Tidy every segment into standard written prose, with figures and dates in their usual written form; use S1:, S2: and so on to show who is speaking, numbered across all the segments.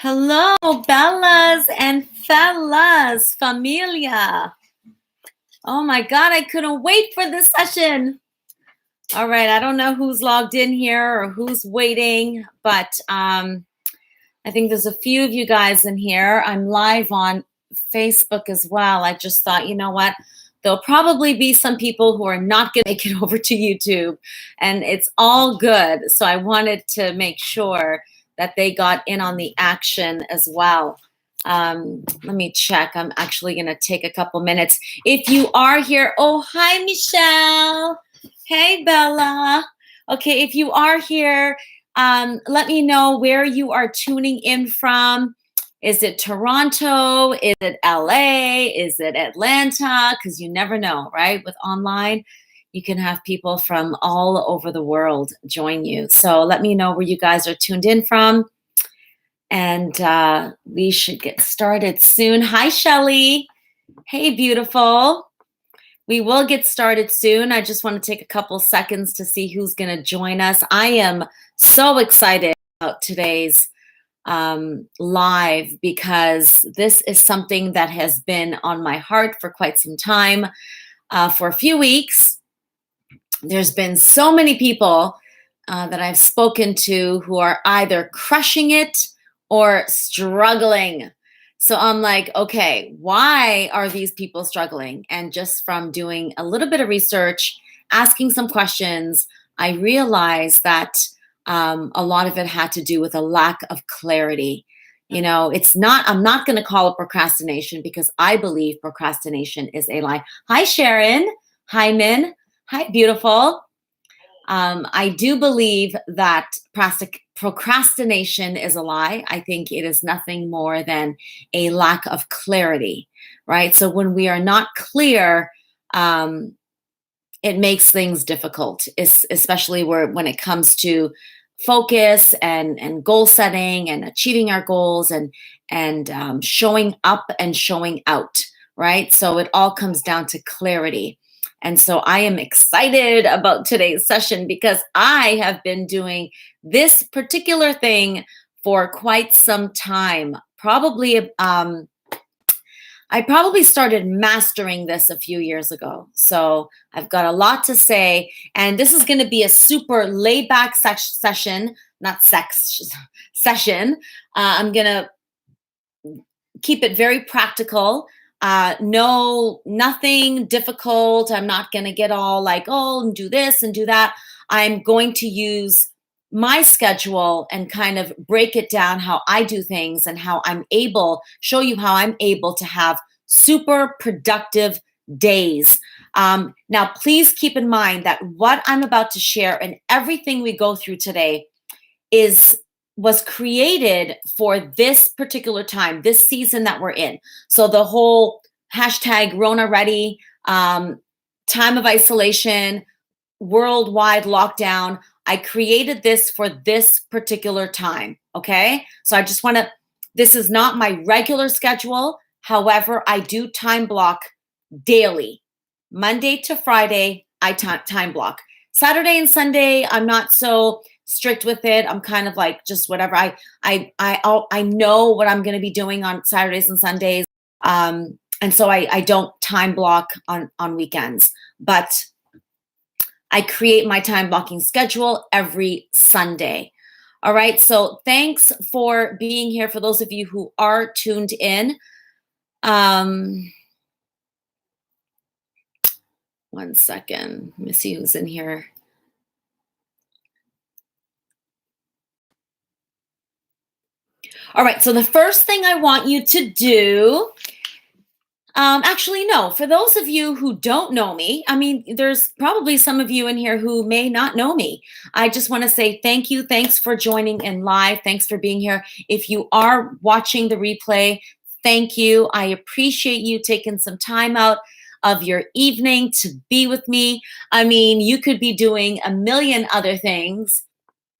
S1: Hello, Bellas and fellas, familia. Oh my God, I couldn't wait for this session. All right, I don't know who's logged in here or who's waiting, but I think there's a few of you guys in here. I'm live on Facebook as well. I just thought, you know what? There'll probably be some people who are not going to make it over to YouTube, and it's all good. So I wanted to make sure that they got in on the action as well. Let me check. I'm actually going to take a couple minutes. If you are here, oh, hi, Michelle. Hey, Bella. Okay, if you are here, let me know where you are tuning in from. Is it Toronto? Is it LA? Is it Atlanta? Because you never know, right? With online, you can have people from all over the world join you. So let me know where you guys are tuned in from. And we should get started soon. Hi, Shelly. Hey, beautiful. We will get started soon. I just want to take a couple seconds to see who's going to join us. I am so excited about today's live because this is something that has been on my heart for quite some time. For a few weeks, there's been so many people that I've spoken to who are either crushing it or struggling. So I'm like, okay, why are these people struggling? And just from doing a little bit of research, asking some questions, I realized that a lot of it had to do with a lack of clarity. You know, I'm not going to call it procrastination because I believe procrastination is a lie. Hi, Sharon. Hi, Min. Hi, beautiful. I do believe that procrastination is a lie. I think it is nothing more than a lack of clarity, right? So when we are not clear, it makes things difficult, especially when it comes to focus and goal setting and achieving our goals and showing up and showing out, right? So it all comes down to clarity. And so I am excited about today's session because I have been doing this particular thing for quite some time. I probably started mastering this a few years ago. So I've got a lot to say. And this is going to be a super laid back session, not session. I'm going to keep it very practical. No, nothing difficult. I'm not going to get all like, oh, and do this and do that. I'm going to use my schedule and kind of break it down how I do things and show you how I'm able to have super productive days. Now, please keep in mind that what I'm about to share and everything we go through today was created for this particular time, this season that we're in. So the whole hashtag Rona Ready, time of isolation, worldwide lockdown, I created this for this particular time, okay? So I just this is not my regular schedule. However, I do time block daily. Monday to Friday, I time block. Saturday and Sunday, I'm not so strict with it. I'm kind of like just whatever. I know what I'm going to be doing on Saturdays and Sundays, and so I don't time block on weekends. But I create my time blocking schedule every Sunday. All right. So thanks for being here. For those of you who are tuned in, one second. Let me see who's in here. All right, so the first thing I want you to do, actually, no, for those of you who don't know me, I mean, there's probably some of you in here who may not know me. I just want to say thank you. Thanks for joining in live. Thanks for being here. If you are watching the replay, thank you. I appreciate you taking some time out of your evening to be with me. I mean, you could be doing a million other things.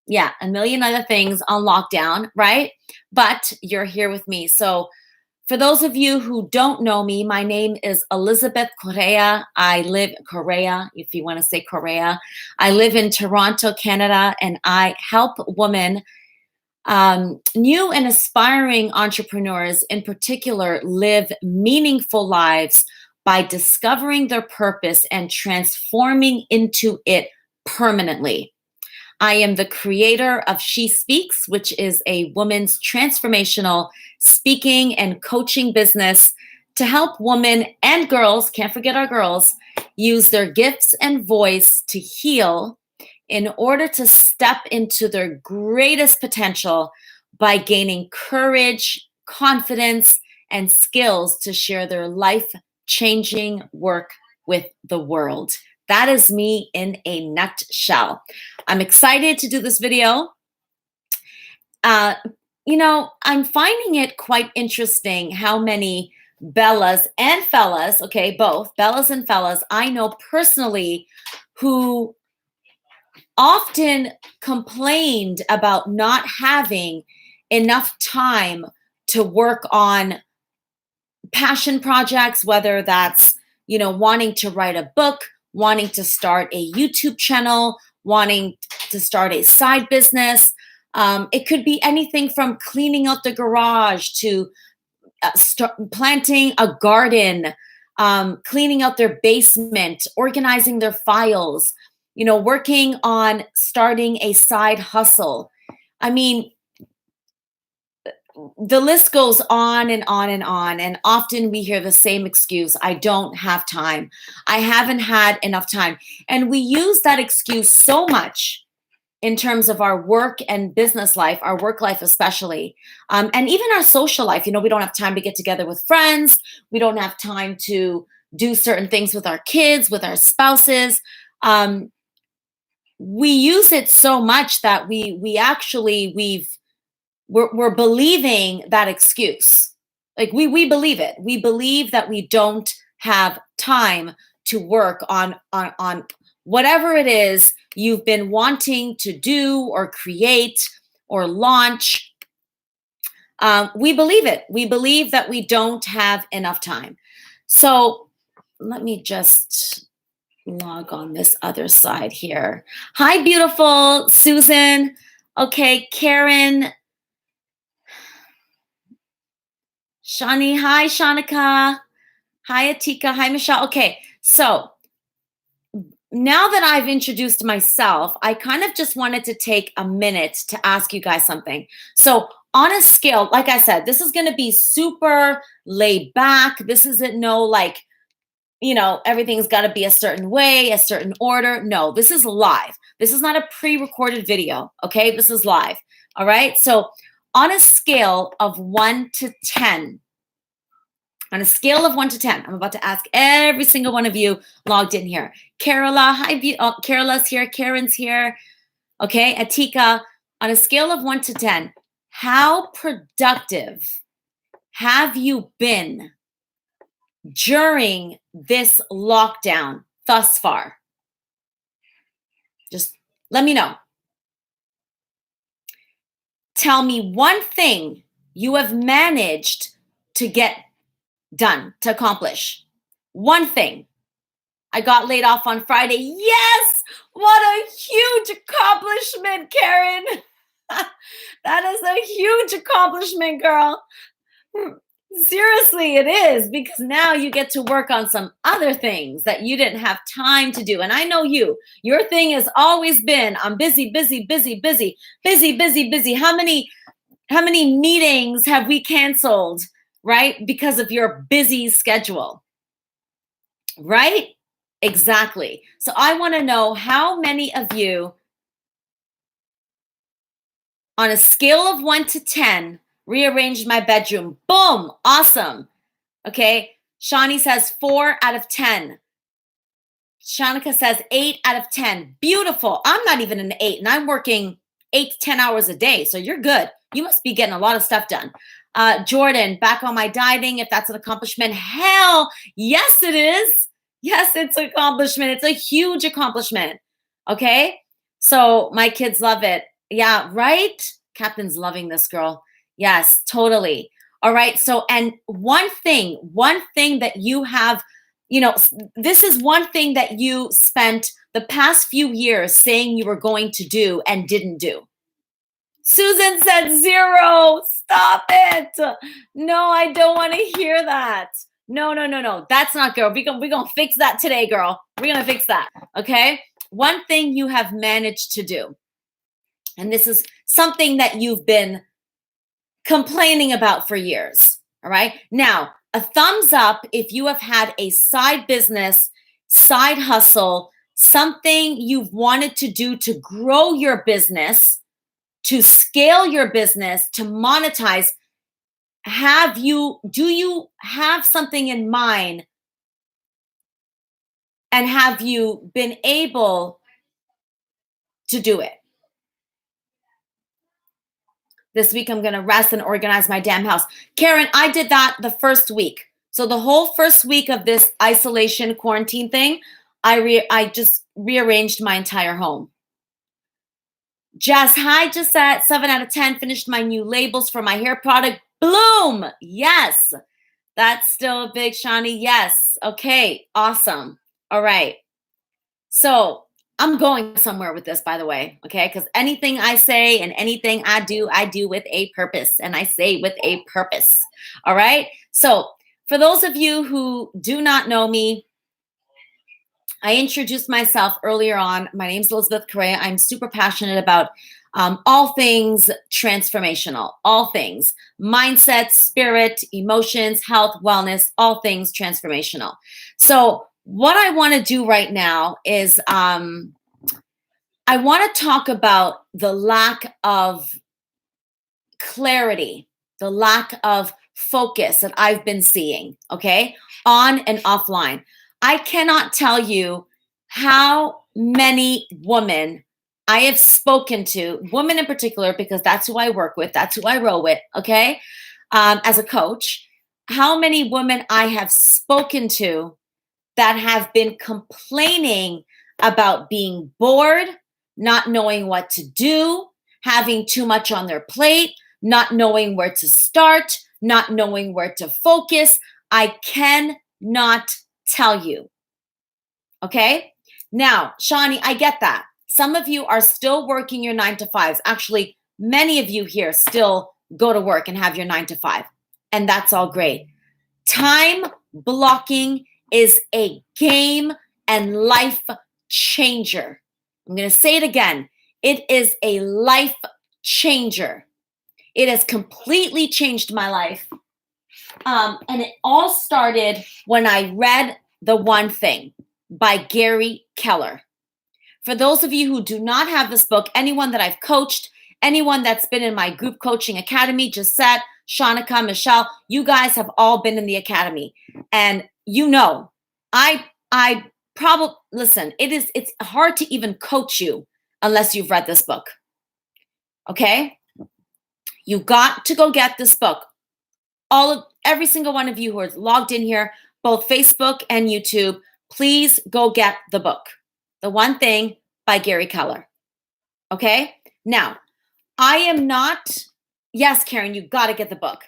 S1: Yeah, a million other things on lockdown, right? But you're here with me. So for those of you who don't know me, my name is Elizabeth Correia. I live in Correia, if you want to say Correia. I live in Toronto, Canada, and I help women New and aspiring entrepreneurs, in particular, live meaningful lives by discovering their purpose and transforming into it permanently. I am the creator of She Speaks, which is a woman's transformational speaking and coaching business to help women and girls, can't forget our girls, use their gifts and voice to heal in order to step into their greatest potential by gaining courage, confidence, and skills to share their life changing work with the world. That is me in a nutshell. I'm excited to do this video. I'm finding it quite interesting how many Bellas and fellas, okay, both Bellas and fellas, I know personally who often complained about not having enough time to work on passion projects, whether that's, wanting to write a book, wanting to start a YouTube channel, wanting to start a side business. It could be anything from cleaning out the garage to planting a garden, cleaning out their basement, organizing their files, working on starting a side hustle. I mean, the list goes on and on and on. And often we hear the same excuse: I don't have time. I haven't had enough time. And we use that excuse so much in terms of our work and business life, our work life especially, and even our social life. We don't have time to get together with friends. We don't have time to do certain things with our kids, with our spouses. We use it so much that we're believing that excuse. Like we believe it. We believe that we don't have time to work on whatever it is you've been wanting to do or create or launch. We believe it. We believe that we don't have enough time. So let me just log on this other side here. Hi, beautiful Susan. Okay, Karen. Shani, hi, Shanika. Hi, Atika. Hi, Michelle. Okay, so now that I've introduced myself, I kind of just wanted to take a minute to ask you guys something. So on a scale, like I said, this is going to be super laid back. This isn't everything's got to be a certain way, a certain order. No, this is live. This is not a pre-recorded video, okay? This is live, all right? So on a scale of 1 to 10, on a scale of 1 to 10, I'm about to ask every single one of you logged in here. Carola, hi, Carola's here. Karen's here. Okay, Atika, on a scale of 1 to 10, how productive have you been during this lockdown thus far? Just let me know. Tell me one thing you have managed to get done, to accomplish. One thing. I got laid off on Friday. Yes! What a huge accomplishment, Karen. That is a huge accomplishment, girl. Seriously, it is, because now you get to work on some other things that you didn't have time to do. And I know your thing has always been, I'm busy, busy, busy, busy, busy, busy, busy. How many meetings have we canceled, right? Because of your busy schedule, right? Exactly. So I want to know how many of you, on a scale of 1 to 10, rearranged my bedroom. Boom. Awesome. Okay. Shani says 4 out of 10. Shanika says 8 out of 10. Beautiful. I'm not even an 8, and I'm working 8 to 10 hours a day. So you're good. You must be getting a lot of stuff done. Jordan, back on my dieting, if that's an accomplishment. Hell, yes, it is. Yes, it's an accomplishment. It's a huge accomplishment. Okay. So my kids love it. Yeah, right? Captain's loving this, girl. Yes, totally. All right. So, and one thing that you have, this is one thing that you spent the past few years saying you were going to do and didn't do. Susan said 0. Stop it. No, I don't want to hear that. No. That's not good. We're gonna fix that today, girl. We're gonna fix that. Okay. One thing you have managed to do, and this is something that you've been complaining about for years. All right. Now, a thumbs up if you have had a side business, side hustle, something you've wanted to do to grow your business, to scale your business, to monetize. Do you have something in mind, and have you been able to do it? This week I'm going to rest and organize my damn house. Karen, I did that the first week. So the whole first week of this isolation quarantine thing, I just rearranged my entire home. Jess, hi, just at 7 out of 10, finished my new labels for my hair product. Bloom. Yes. That's still a big Shawnee. Yes. Okay. Awesome. All right. So I'm going somewhere with this, by the way. Okay. Because anything I say and anything I do with a purpose, and I say with a purpose. All right. So for those of you who do not know me, I introduced myself earlier on. My name's Elizabeth Correia. I'm super passionate about all things transformational, all things mindset, spirit, emotions, health, wellness, all things transformational. So what I want to do right now is I want to talk about the lack of clarity, the lack of focus that I've been seeing, okay, on and offline. I cannot tell you how many women I have spoken to, women in particular, because that's who I work with, that's who I roll with, okay, as a coach, how many women I have spoken to that have been complaining about being bored, not knowing what to do, having too much on their plate, not knowing where to start, not knowing where to focus. I cannot tell you. Okay? Now, Shawnee, I get that. Some of you are still working your 9 to 5s. Actually, many of you here still go to work and have your 9 to 5. And that's all great. Time blocking is a game and life changer. I'm going to say it again. It is a life changer. It has completely changed my life. And it all started when I read The One Thing by Gary Keller. For those of you who do not have this book, anyone that I've coached, anyone that's been in my group coaching academy, Gisette, Shanika, Michelle, you guys have all been in the academy. And you know, I probably, listen, it's hard to even coach you unless you've read this book. Okay? You got to go get this book. Every single one of you who are logged in here, both Facebook and YouTube, please go get the book, The One Thing by Gary Keller. Okay? Now, I am not, yes, Karen, you got to get the book.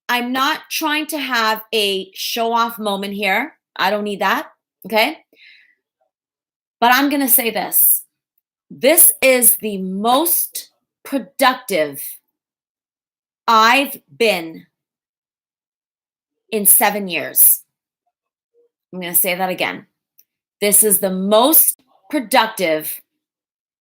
S1: I'm not trying to have a show-off moment here. I don't need that. Okay? But I'm going to say this. This is the most productive I've been in 7 years. I'm going to say that again. This is the most productive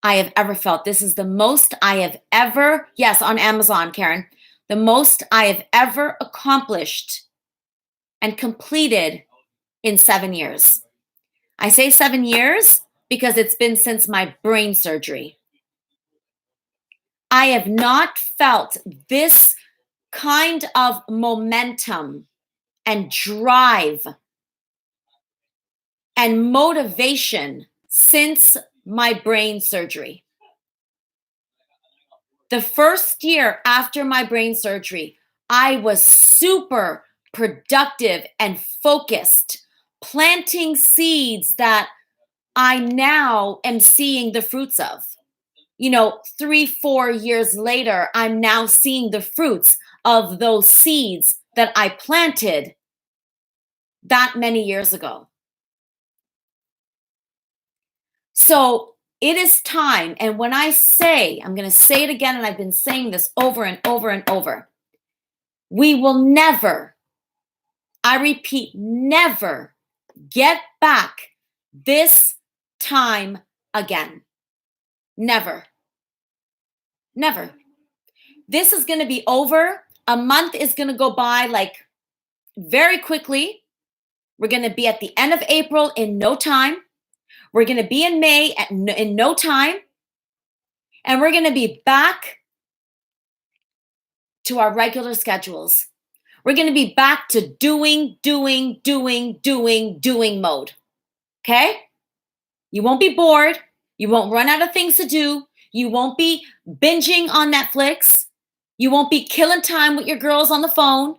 S1: I have ever felt. This is the most I have ever, yes, on Amazon, Karen, the most I have ever accomplished and completed in 7 years. I say 7 years because it's been since my brain surgery. I have not felt this kind of momentum and drive and motivation since my brain surgery. The first year after my brain surgery, I was super productive and focused, planting seeds that I now am seeing the fruits of. 3-4 years later, I'm now seeing the fruits of those seeds that I planted that many years ago. So it is time. And when I say, I'm going to say it again, and I've been saying this over and over and over, we will never, I repeat, never get back this time again. Never. Never. This is going to be over. A month is going to go by like very quickly. We're going to be at the end of April in no time. We're going to be in May in no time. And we're going to be back to our regular schedules. We're going to be back to doing mode. Okay? You won't be bored. You won't run out of things to do. You won't be binging on Netflix. You won't be killing time with your girls on the phone.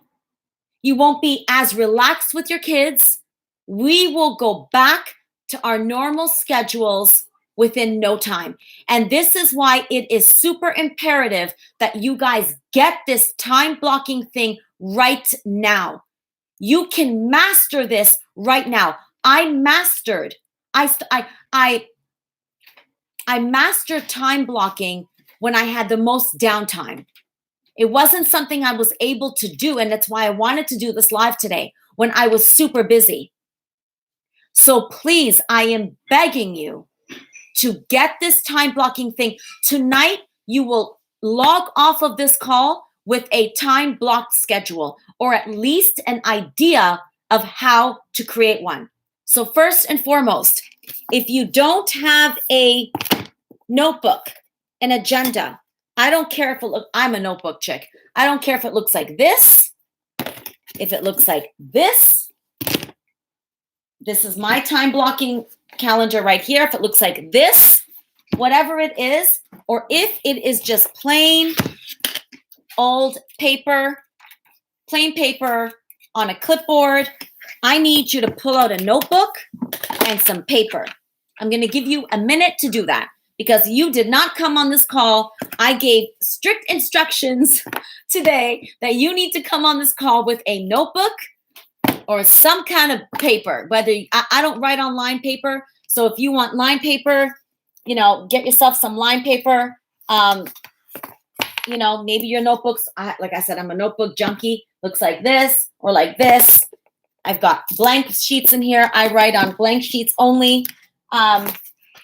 S1: You won't be as relaxed with your kids. We will go back to our normal schedules within no time. And this is why it is super imperative that you guys get this time blocking thing right now. You can master this right now. I mastered time blocking when I had the most downtime. It wasn't something I was able to do, and that's why I wanted to do this live today when I was super busy. So please, I am begging you to get this time blocking thing. Tonight, you will log off of this call with a time blocked schedule, or at least an idea of how to create one. So first and foremost, if you don't have a notebook, an agenda, I don't care if it looks, I'm a notebook chick. I don't care if it looks like this, if it looks like this. This is my time blocking calendar right here. If it looks like this, whatever it is, or if it is just plain old paper, plain paper on a clipboard, I need you to pull out a notebook and some paper. I'm going to give you a minute to do that because you did not come on this call. I gave strict instructions today that you need to come on this call with a notebook or some kind of paper. Whether I don't write on line paper, so if you want line paper, get yourself some line paper. Maybe your notebooks, like I said, I'm a notebook junkie. Looks like this or like this. I've got blank sheets in here. I write on blank sheets only.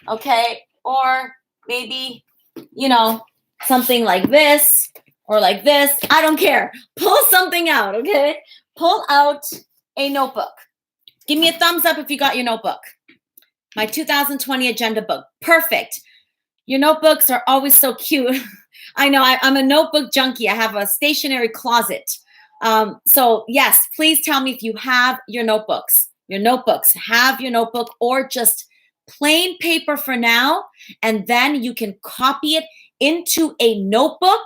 S1: Okay. Or maybe, something like this or like this. I don't care. Pull something out. Okay. Pull out a notebook. Give me a thumbs up if you got your notebook. My 2020 agenda book. Perfect. Your notebooks are always so cute. I know I'm a notebook junkie. I have a stationary closet. So yes, please tell me if you have your notebooks. Your notebooks, have your notebook or just plain paper for now. And then you can copy it into a notebook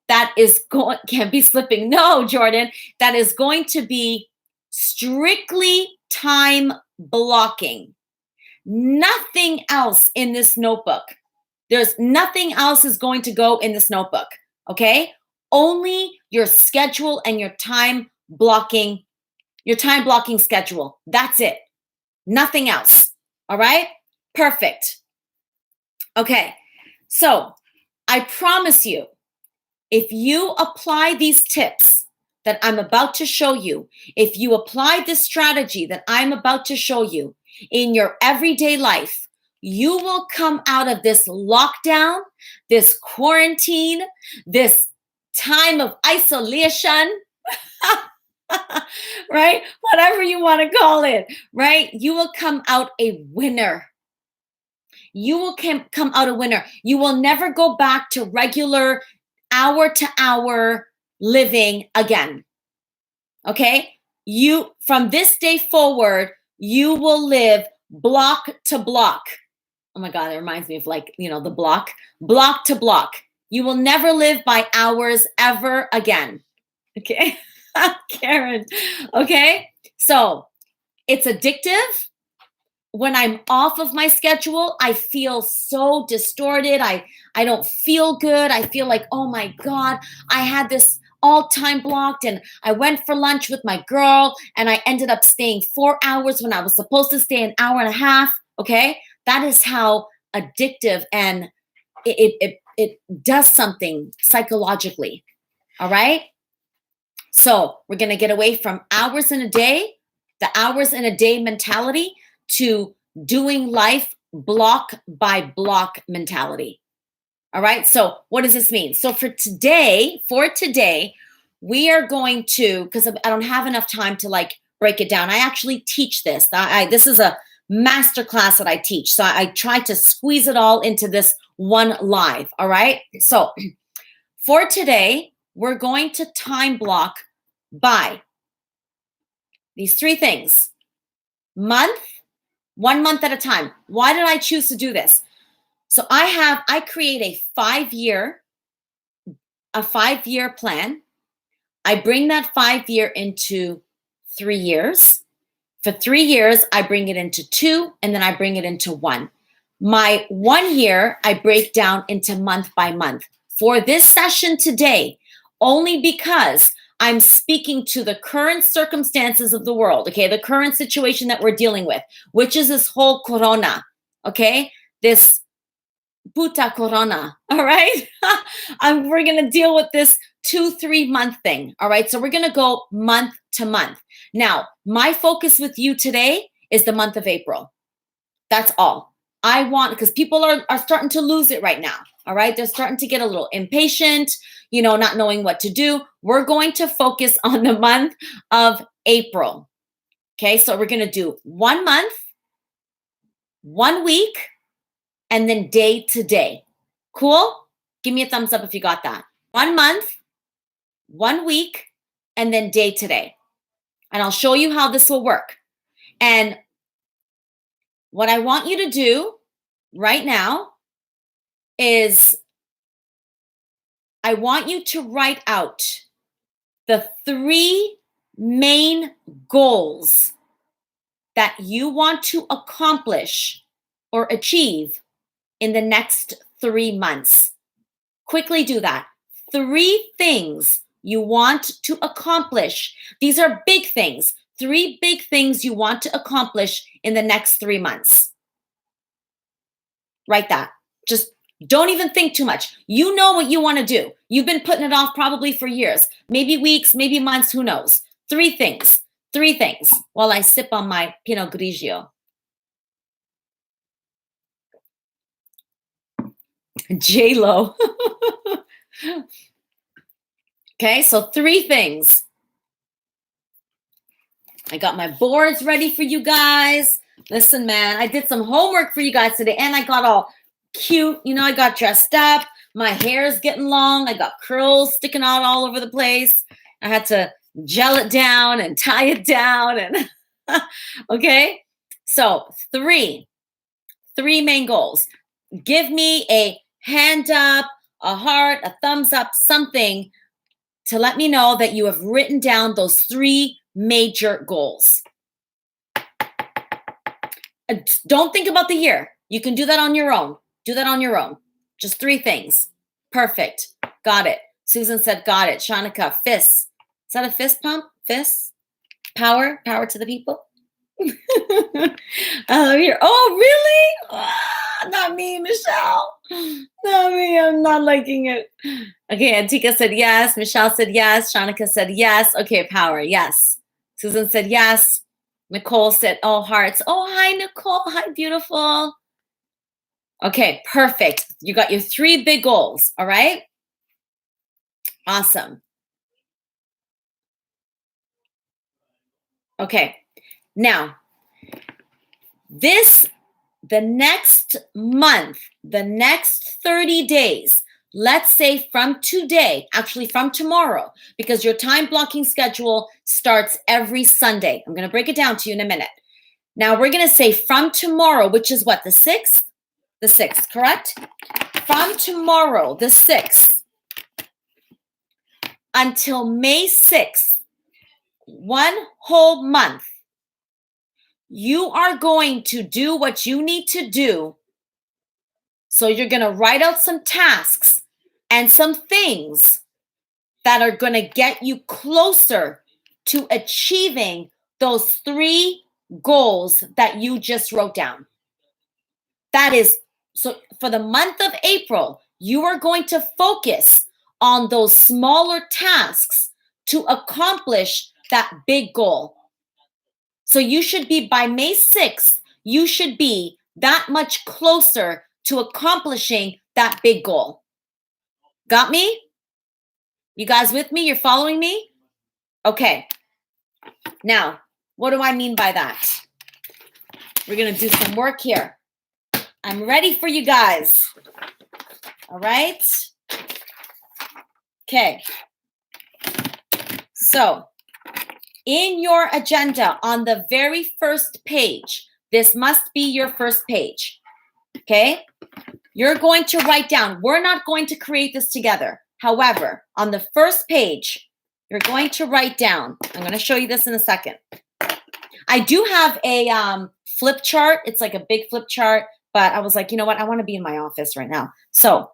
S1: that is going, can't be slipping. No, Jordan, that is going to be strictly time blocking. Nothing else in this notebook. There's nothing else is going to go in this notebook. Okay. Only your schedule and your time blocking schedule. That's it. Nothing else. All right. Perfect. Okay. So I promise you, if you apply these tips that I'm about to show you, if you apply this strategy that I'm about to show you in your everyday life, you will come out of this lockdown, this quarantine, this time of isolation, right? Whatever you want to call it, right? You will come out a winner. You will come out a winner. You will never go back to regular hour-to-hour living again. Okay? From this day forward, you will live block to block. Oh my God, it reminds me of the block to block. You will never live by hours ever again. Okay? Karen. Okay? So it's addictive. When I'm off of my schedule, I feel so distorted. I don't feel good. I feel like, oh my God, I had this all time blocked and I went for lunch with my girl and I ended up staying 4 hours when I was supposed to stay an hour and a half. Okay? That is how addictive, and it does something psychologically. All right. So we're going to get away from hours in a day, the hours in a day mentality, to doing life block by block mentality. All right. So what does this mean? So for today, we are going to, because I don't have enough time to like break it down. I actually teach this. This is a master class that I teach. So I try to squeeze it all into this one live. All right. So for today, we're going to time block by these three things. Month, 1 month at a time. Why did I choose to do this? So I create a 5-year plan. I bring that 5-year into 3 years. For 3 years, I bring it into 2, and then I bring it into 1. My 1 year, I break down into month by month. For this session today, only because I'm speaking to the current circumstances of the world, okay? The current situation that we're dealing with, which is this whole corona, okay? This puta corona, all right? We're going to deal with this 2-3 month thing, all right? So we're going to go month to month. Now, my focus with you today is the month of April. That's all. I want, because people are starting to lose it right now, all right? They're starting to get a little impatient, not knowing what to do. We're going to focus on the month of April, okay? So we're going to do 1 month, 1 week, and then day to day. Cool? Give me a thumbs up if you got that. 1 month, 1 week, and then day to day. And I'll show you how this will work. And what I want you to do right now is I want you to write out the 3 main goals that you want to accomplish or achieve in the next 3 months. Quickly do that. 3 things you want to accomplish. These are big things. 3 big things you want to accomplish in the next 3 months. Write that. Just don't even think too much. You know what you want to do. You've been putting it off probably for years, maybe weeks, maybe months, who knows? 3 things. 3 things while I sip on my Pinot Grigio. J-Lo. Okay, so 3 things. I got my boards ready for you guys. Listen, man, I did some homework for you guys today, and I got all cute. I got dressed up. My hair is getting long. I got curls sticking out all over the place. I had to gel it down and tie it down. And okay, so 3 main goals. Give me a hand up, a heart, a thumbs up, something to let me know that you have written down those 3 major goals. Don't think about the year. You can do that on your own. Do that on your own. Just 3 things. Perfect. Got it. Susan said, got it. Shanika, fists. Is that a fist pump? Fists? Power? Power to the people? Here. Oh, really? Not me, Michelle. Not me. I'm not liking it. Okay, Antika said yes. Michelle said yes. Shanika said yes. Okay, power. Yes. Susan said yes. Nicole said, oh, hearts. Oh, hi, Nicole. Hi, beautiful. Okay, perfect. You got your 3 big goals, all right? Awesome. Okay, now, the next month, the next 30 days, let's say from today, actually from tomorrow, because your time blocking schedule starts every Sunday. I'm going to break it down to you in a minute. Now, we're going to say from tomorrow, which is what, the 6th? The 6th, correct? From tomorrow, the 6th, until May 6th, 1 whole month, you are going to do what you need to do. So you're going to write out some tasks and some things that are going to get you closer to achieving those 3 goals that you just wrote down. That is So for the month of April, you are going to focus on those smaller tasks to accomplish that big goal. So you should be, by May 6th, you should be that much closer to accomplishing that big goal. Got me? You guys with me? You're following me? Okay. Now, what do I mean by that? We're going to do some work here. I'm ready for you guys. All right? Okay. So, in your agenda on the very first page, this must be your first page. Okay? You're going to write down, we're not going to create this together. However, on the first page, you're going to write down, I'm going to show you this in a second. I do have a flip chart. It's like a big flip chart, but I was like, you know what? I want to be in my office right now. So,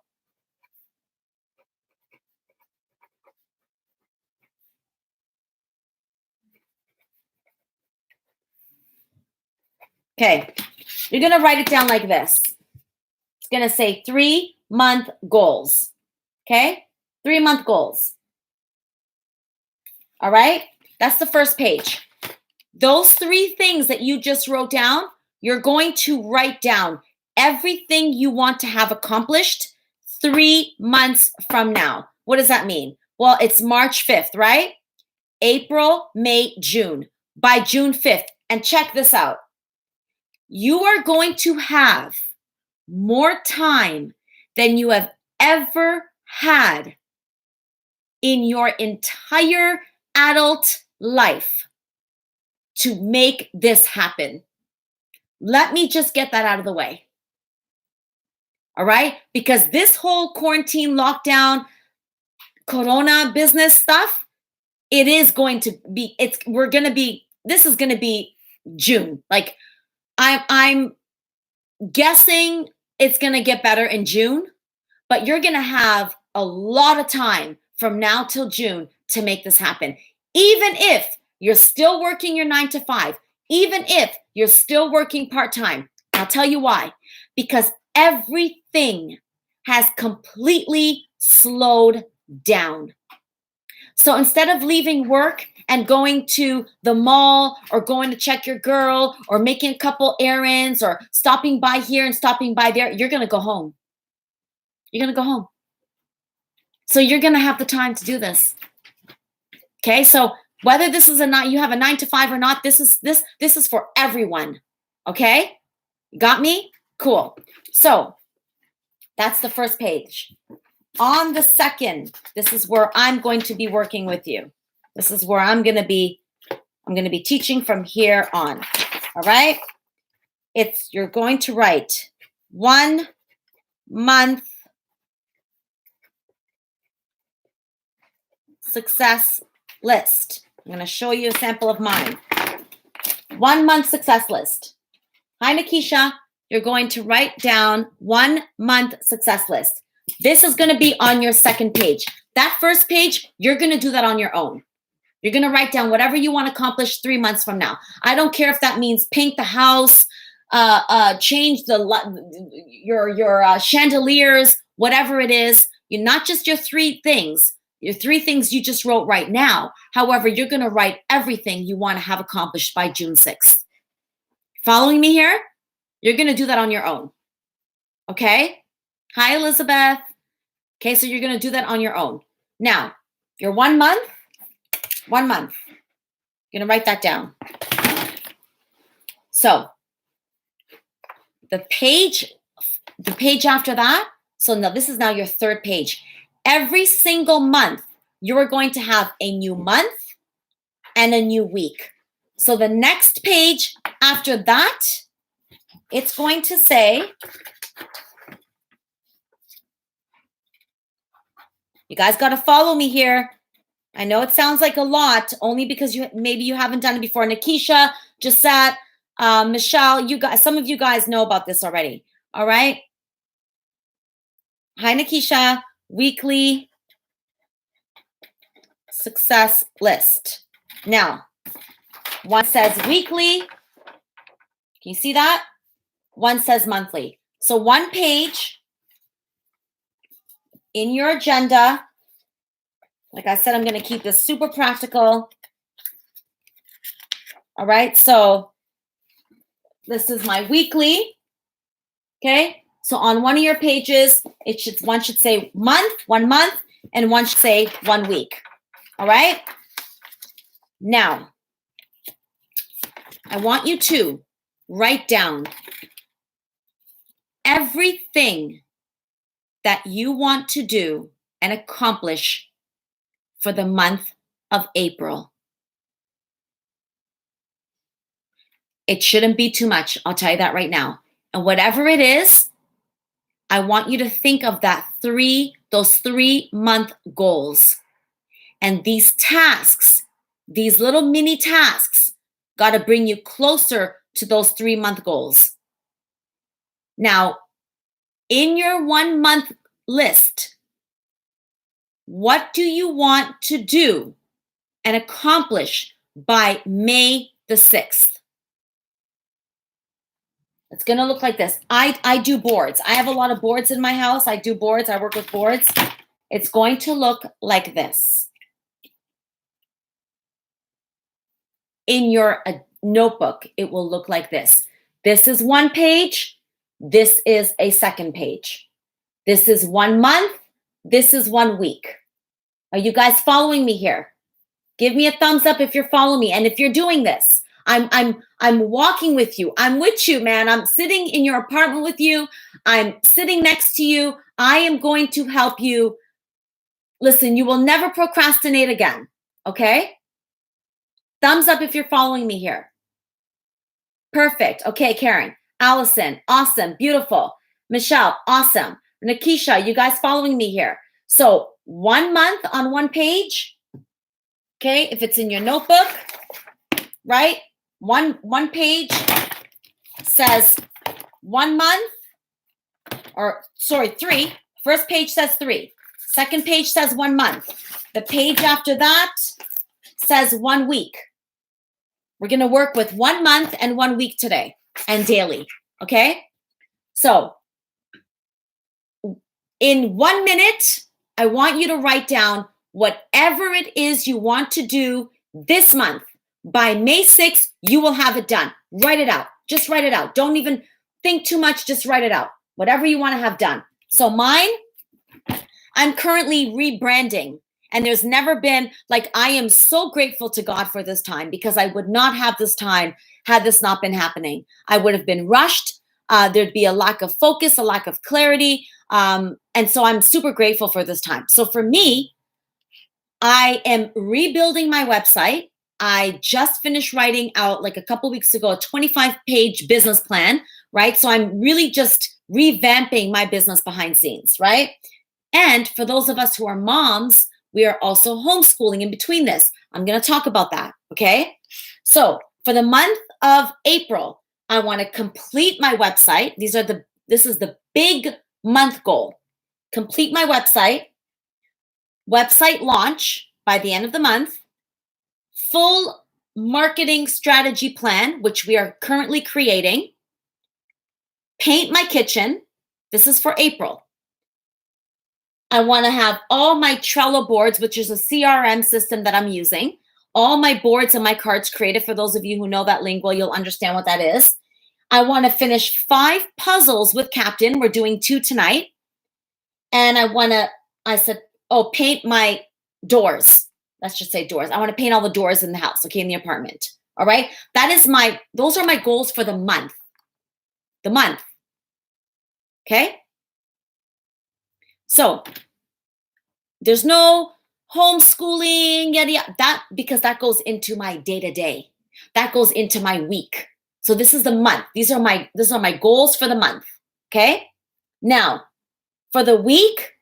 S1: okay, you're going to write it down like this. It's going to say 3-month goals. Okay? 3-month goals. All right? That's the first page. Those 3 things that you just wrote down, you're going to write down everything you want to have accomplished 3 months from now. What does that mean? Well, it's March 5th, right? April, May, June. By June 5th. And check this out. You are going to have more time than you have ever had in your entire adult life to make this happen. Let me just get that out of the way. All right? Because this whole quarantine, lockdown, corona business stuff, it is going to be, this is going to be June. Like I'm guessing it's going to get better in June, but you're going to have a lot of time from now till June to make this happen. Even if you're still working your 9 to 5, even if you're still working part-time. I'll tell you why. Because everything has completely slowed down. So instead of leaving work and going to the mall or going to check your girl or making a couple errands or stopping by here and stopping by there, you're going to go home. You're going to go home. So you're going to have the time to do this. Okay? So whether this is you have a 9 to 5 or not, this is for everyone. Okay? Got me? Cool. So that's the first page. On the second, this is where I'm going to be working with you. This is where I'm going to be teaching from here on. All right? You're going to write 1 month success list. I'm going to show you a sample of mine. 1 month success list. Hi, Nikisha. You're going to write down 1 month success list. This is going to be on your second page. That first page, you're going to do that on your own. You're going to write down whatever you want to accomplish 3 months from now. I don't care if that means paint the house, change your chandeliers, whatever it is. You're not just your 3 things. Your 3 things you just wrote right now. However, you're going to write everything you want to have accomplished by June 6th. Following me here? You're going to do that on your own. Okay? Hi, Elizabeth. Okay, so you're going to do that on your own. Now, your 1 month, you're going to write that down. So, the page after that, so now this is now your third page. Every single month, you are going to have a new month and a new week. So the next page after that, it's going to say, you guys got to follow me here. I know it sounds like a lot, only because maybe you haven't done it before. Nikisha, Gisette, Michelle, some of you guys know about this already. All right. Hi, Nikisha. Weekly success list. Now, one says weekly. Can you see that? One says monthly. So one page in your agenda. Like I said, I'm going to keep this super practical. All right. So this is my weekly. Okay. So on one of your pages, one should say month, 1 month, and one should say 1 week. All right. Now, I want you to write down everything that you want to do and accomplish for the month of April. It shouldn't be too much. I'll tell you that right now. And whatever it is, I want you to think of those 3-month goals. And these tasks, these little mini tasks, got to bring you closer to those 3-month goals. Now, in your 1-month list, what do you want to do and accomplish by May the 6th? It's going to look like this. I do boards. I have a lot of boards in my house. I do boards. I work with boards. It's going to look like this. In your notebook, it will look like this. This is 1 page. This is a 2nd page. This is 1 month. This is 1 week. Are you guys following me here? Give me a thumbs up if you're following me. And if you're doing this, I'm walking with you. I'm with you, man. I'm sitting in your apartment with you. I'm sitting next to you. I am going to help you. Listen, you will never procrastinate again. Okay? Thumbs up if you're following me here. Perfect. Okay, Karen. Allison, awesome. Beautiful. Michelle, awesome. Nikisha, you guys following me here. So 1 month on 1 page. Okay, if it's in your notebook, right? One page says 1 month, or sorry, 3. First page says 3. Second page says 1 month. The page after that says 1 week. We're going to work with 1 month and 1 week today and daily. Okay. So in 1 minute, I want you to write down whatever it is you want to do this month. By May 6th, you will have it done. Write it out. Just write it out. Don't even think too much. Just write it out. Whatever you want to have done. So mine, I'm currently rebranding. And there's never been, I am so grateful to God for this time, because I would not have this time had this not been happening. I would have been rushed. There'd be a lack of focus, a lack of clarity. And so I'm super grateful for this time. So for me, I am rebuilding my website. I just finished writing out a couple weeks ago, a 25-page business plan, right? So I'm really just revamping my business behind scenes, right? And for those of us who are moms, we are also homeschooling in between this. I'm going to talk about that, okay? So for the month of April, I want to complete my website. This is the big month goal. Complete my website launch by the end of the month, full marketing strategy plan, which we are currently creating, paint my kitchen. This is for April. I want to have all my Trello boards, which is a CRM system that I'm using, all my boards and my cards created. For those of you who know that lingo, you'll understand what that is. I want to finish 5 puzzles with Captain. We're doing 2 tonight. And paint my doors. Let's just say doors. I want to paint all the doors in the house, okay, in the apartment. All right. Those are my goals for the month. Okay. So there's no homeschooling, because that goes into my day-to-day. That goes into my week. So this is the month. These are my goals for the month. Okay. Now, for the week,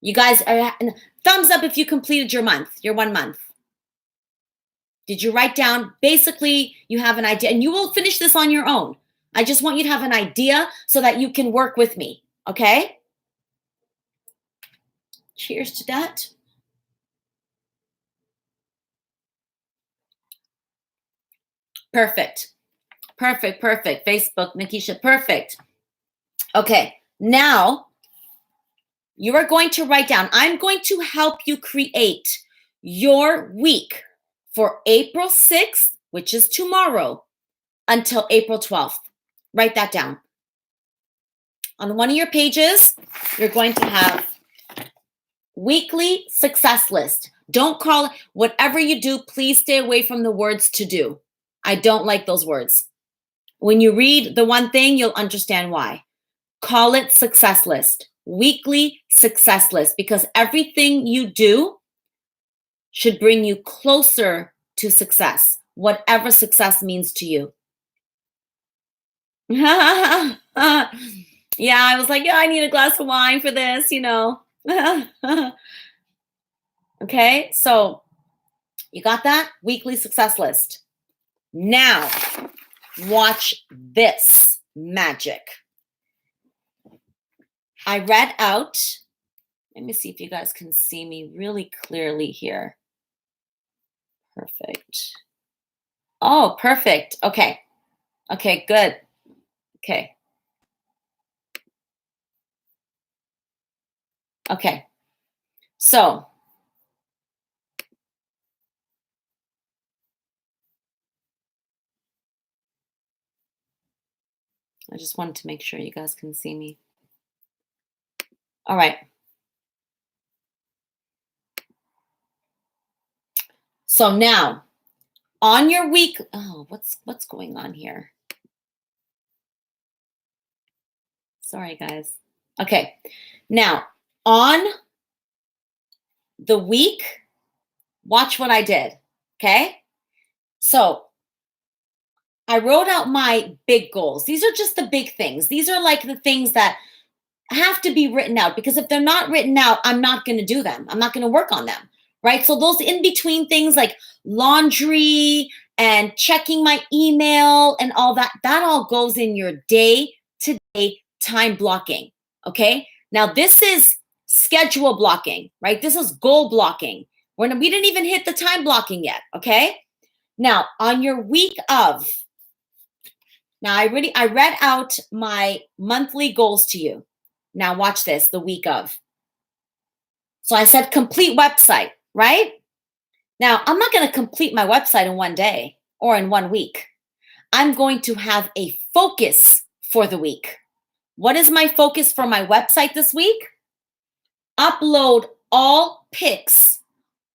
S1: you guys are thumbs up if you completed your 1 month. Did you write down? Basically, you have an idea, and you will finish this on your own. I just want you to have an idea so that you can work with me. Okay. Cheers to that. Perfect. Facebook, Nikisha, perfect. Okay, now you are going to write down, I'm going to help you create your week for April 6th, which is tomorrow, until April 12th. Write that down. On one of your pages, you're going to have weekly success list. Don't call it, whatever you do, please stay away from the words to do. I don't like those words. When you read the one thing, you'll understand why. Call it success list, weekly success list, because everything you do should bring you closer to success, whatever success means to you. Yeah, I was like, yeah, I need a glass of wine for this, you know. Okay, so you got that? Weekly success list. Now, watch this magic. I read out, let me see if you guys can see me really clearly here. Perfect. Oh, perfect. Okay. Okay, good. Okay. Okay. So, I just wanted to make sure you guys can see me. All right. So now, on your week, oh, what's going on here? Sorry, guys. Okay. Now, on the week, watch what I did. Okay. So I wrote out my big goals. These are just the big things. These are like the things that have to be written out, because if they're not written out, I'm not going to do them. I'm not going to work on them. Right. So those in between things like laundry and checking my email and all that, that all goes in your day to day time blocking. Okay. Now this is schedule blocking, right? This is goal blocking. We didn't even hit the time blocking yet. Okay. Now on your week of, now I read out my monthly goals to you. Now watch this, the week of. So I said complete website, right? Now I'm not going to complete my website in one day or in 1 week. I'm going to have a focus for the week. What is my focus for my website this week? Upload all pics,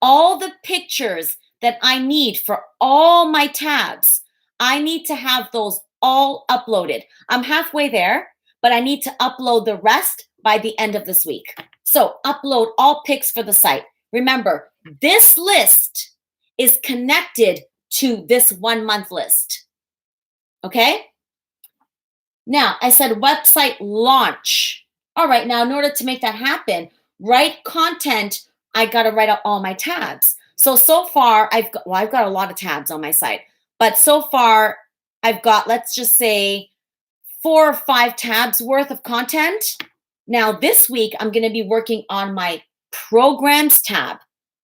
S1: all the pictures that I need for all my tabs. I need to have those all uploaded. I'm halfway there, but I need to upload the rest by the end of this week. So upload all pics for the site. Remember, this list is connected to this 1 month list. Okay? Now, I said website launch. All right, now in order to make that happen, write content. I got to write out all my tabs. So far, I've got a lot of tabs on my site, but so far, I've got, let's just say, 4 or 5 tabs worth of content. Now, this week, I'm going to be working on my programs tab.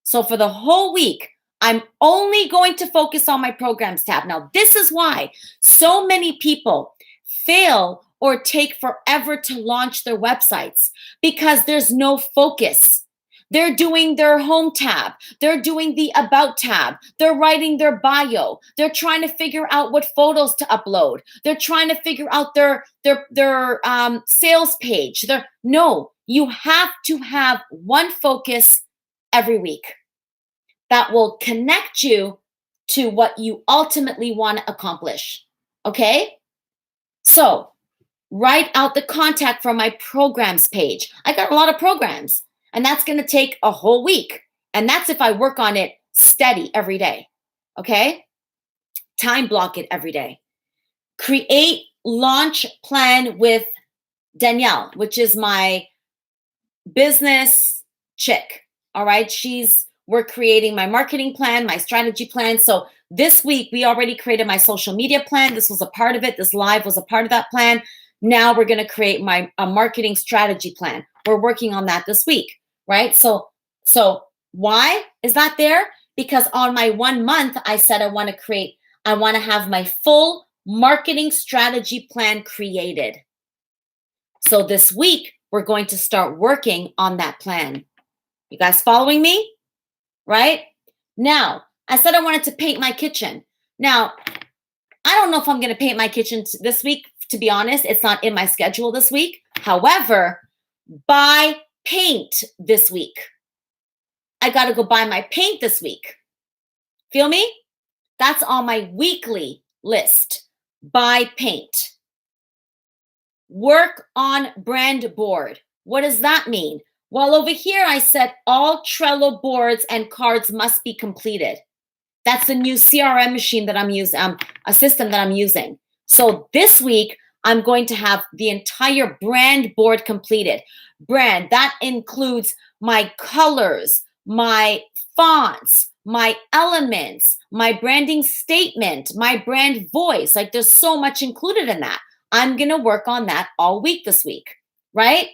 S1: So for the whole week, I'm only going to focus on my programs tab. Now, this is why so many people fail or take forever to launch their websites, because there's no focus. They're doing their home tab. They're doing the about tab. They're writing their bio. They're trying to figure out what photos to upload. They're trying to figure out their sales page. No, you have to have one focus every week that will connect you to what you ultimately want to accomplish. Okay? So write out the contact from my programs page. I got a lot of programs, and that's going to take a whole week. And that's if I work on it steady every day. Okay? Time block it every day. Create launch plan with Danielle, which is my business chick. All right? We're creating my marketing plan, my strategy plan. So this week, we already created my social media plan. This was a part of it. This live was a part of that plan. Now we're going to create a marketing strategy plan. We're working on that this week, right? So why is that there? Because on my 1 month, I said I want to have my full marketing strategy plan created. So this week, we're going to start working on that plan. You guys following me? Right? Now, I said I wanted to paint my kitchen. Now, I don't know if I'm going to paint my kitchen this week. To be honest, it's not in my schedule this week. However, buy paint this week. I got to go buy my paint this week. Feel me? That's on my weekly list. Buy paint. Work on brand board. What does that mean? Well, over here, I said all Trello boards and cards must be completed. That's the new CRM machine that I'm using, a system that I'm using. So this week, I'm going to have the entire brand board completed. Brand, that includes my colors, my fonts, my elements, my branding statement, my brand voice. Like there's so much included in that. I'm going to work on that all week this week, right?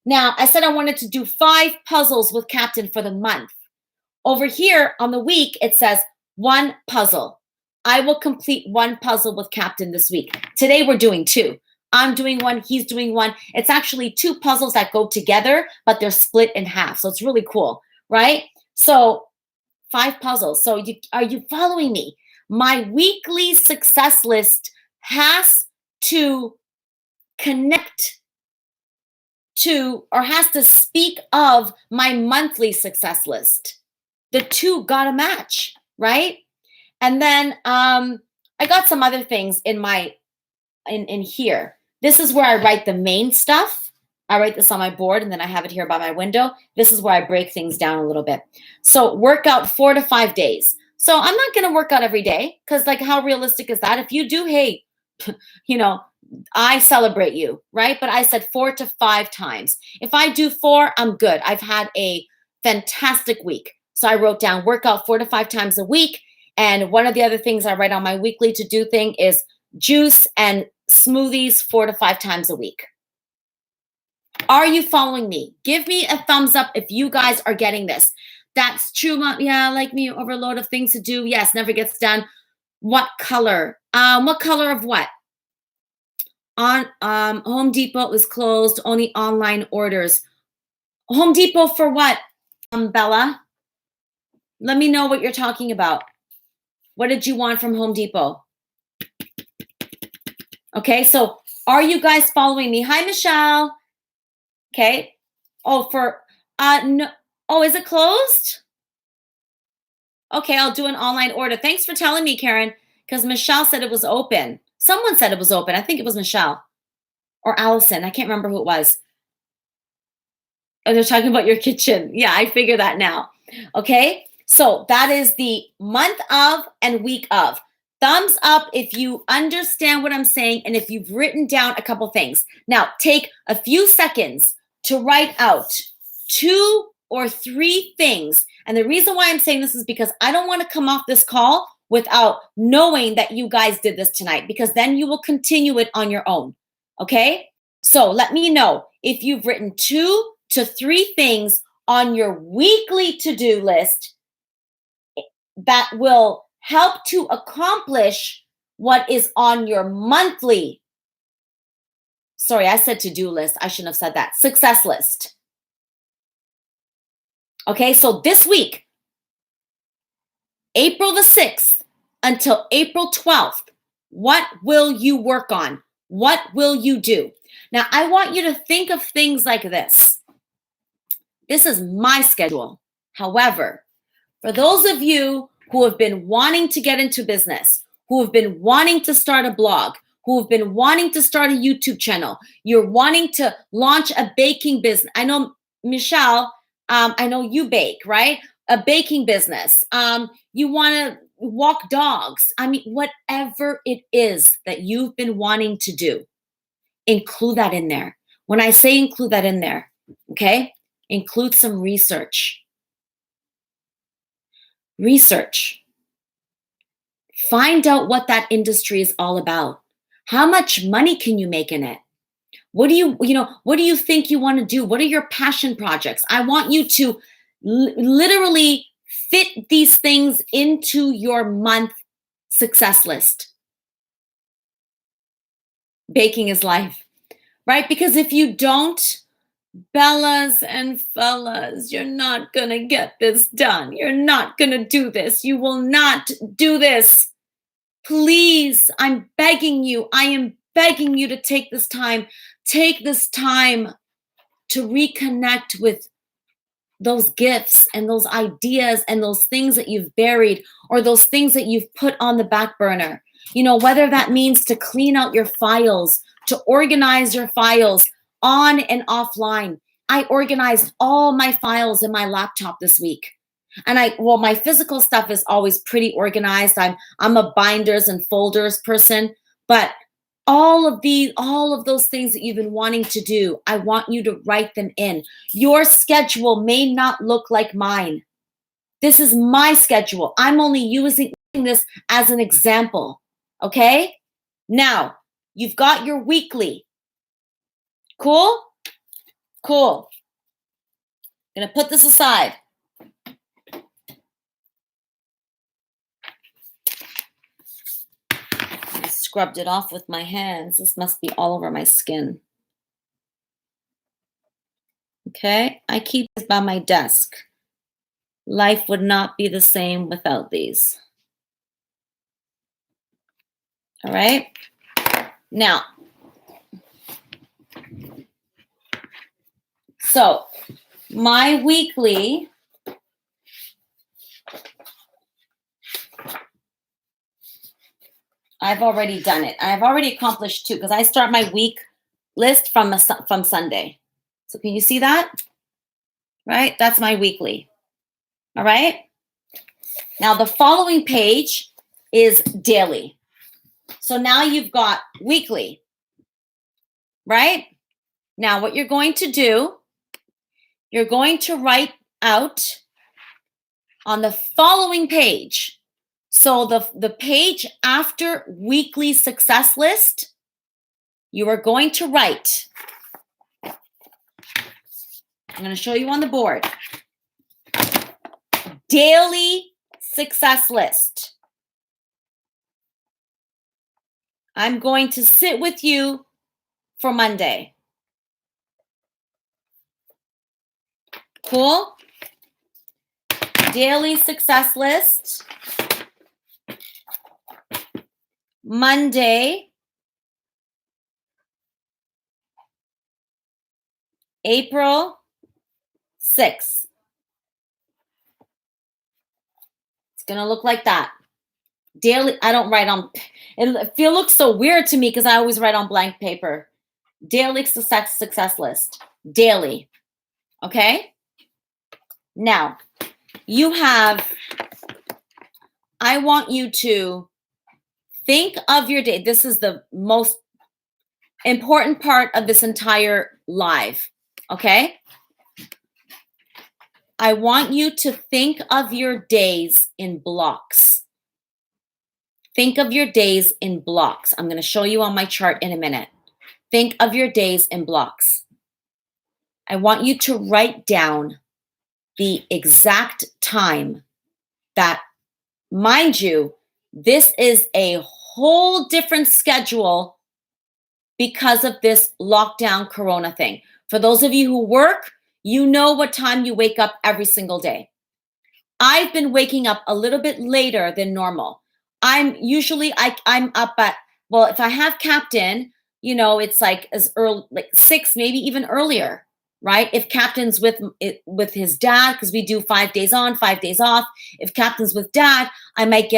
S1: Now, I said I wanted to do 5 puzzles with Captain for the month. Over here on the week, it says 1 puzzle. I will complete 1 puzzle with Captain this week. Today, we're doing 2. I'm doing 1, he's doing 1. It's actually 2 puzzles that go together, but they're split in half. So it's really cool, right? So 5 puzzles. So are you following me? My weekly success list has to connect to or has to speak of my monthly success list. The 2 got to match, right? And then I got some other things in here. This is where I write the main stuff. I write this on my board and then I have it here by my window. This is where I break things down a little bit. So workout 4 to 5 days. So I'm not going to work out every day because like how realistic is that? If you do, hey, I celebrate you, right? But I said 4 to 5 times. If I do 4, I'm good. I've had a fantastic week. So I wrote down workout 4 to 5 times a week. And one of the other things I write on my weekly to-do thing is juice and smoothies 4 to 5 times a week. Are you following me? Give me a thumbs up if you guys are getting this. That's true, Mom. Yeah, like me, overload of things to do. Yes, never gets done. What color? What color of what? On Home Depot is closed, only online orders. Home Depot for what, Bella? Let me know what you're talking about. What did you want from Home Depot? Okay, so are you guys following me? Hi, Michelle. Okay. Oh, no. Oh, is it closed? Okay, I'll do an online order. Thanks for telling me, Karen, because Michelle said it was open. Someone said it was open. I think it was Michelle or Allison. I can't remember who it was. Oh, they're talking about your kitchen. Yeah, I figure that now. Okay, so that is the month of and week of. Thumbs up if you understand what I'm saying and if you've written down a couple things. Now, take a few seconds to write out 2 or 3 things. And the reason why I'm saying this is because I don't want to come off this call without knowing that you guys did this tonight, because then you will continue it on your own. Okay? So let me know if you've written 2 to 3 things on your weekly to-do list that will help to accomplish what is on your monthly. Sorry, I said to-do list. I shouldn't have said that. Success list. Okay, so this week, April the 6th until April 12th, what will you work on? What will you do? Now, I want you to think of things like this. This is my schedule. However, for those of you who have been wanting to get into business, who have been wanting to start a blog, who have been wanting to start a YouTube channel, you're wanting to launch a baking business. I know, Michelle, I know you bake, right? A baking business. You want to walk dogs. I mean, whatever it is that you've been wanting to do, include that in there. When I say include that in there, okay? Include some research. Research. Find out what that industry is all about. How much money can you make in it? What do you think you want to do? What are your passion projects? I want you to literally fit these things into your month success list. Baking is life. right? Because if you don't, Bellas and fellas, you're not gonna get this done. You're not gonna do this. You will not do this. Please, I'm begging you. I am begging you to take this time. Take this time to reconnect with those gifts and those ideas and those things that you've buried or those things that you've put on the back burner. You know, whether that means to clean out your files, to organize your files on and offline. I organized all my files in my laptop this week. And my physical stuff is always pretty organized. I'm a binders and folders person, but all of those things that you've been wanting to do, I want you to write them in. Your schedule may not look like mine. This is my schedule. I'm only using this as an example. Okay? Now, you've got your weekly. Cool? Cool. I'm gonna put this aside. I scrubbed it off with my hands. This must be all over my skin. Okay, I keep this by my desk. Life would not be the same without these. All right. Now, so my weekly, I've already done it. I've already accomplished 2 because I start my week list from Sunday. So can you see that? Right? That's my weekly. All right. Now the following page is daily. So now you've got weekly, right? Now what you're going to do, you're going to write out on the following page. So the page after weekly success list, you are going to write. I'm going to show you on the board. Daily success list. I'm going to sit with you for Monday. Cool? Daily success list. Monday, April 6th. It's going to look like that. Daily, I don't write on, it looks so weird to me because I always write on blank paper. Daily success list. Daily. Okay? Now, I want you to think of your day. This is the most important part of this entire live. Okay? I want you to think of your days in blocks. Think of your days in blocks. I'm going to show you on my chart in a minute. Think of your days in blocks. I want you to write down the exact time that, mind you, this is a whole different schedule because of this lockdown corona thing. For those of you who work, you know what time you wake up every single day. I've been waking up a little bit later than normal. I'm up at, well, if I have captain, you know, it's like as early, like 6, maybe even earlier, right? If captain's with his dad, because we do 5 days on, 5 days off. If captain's with dad, I might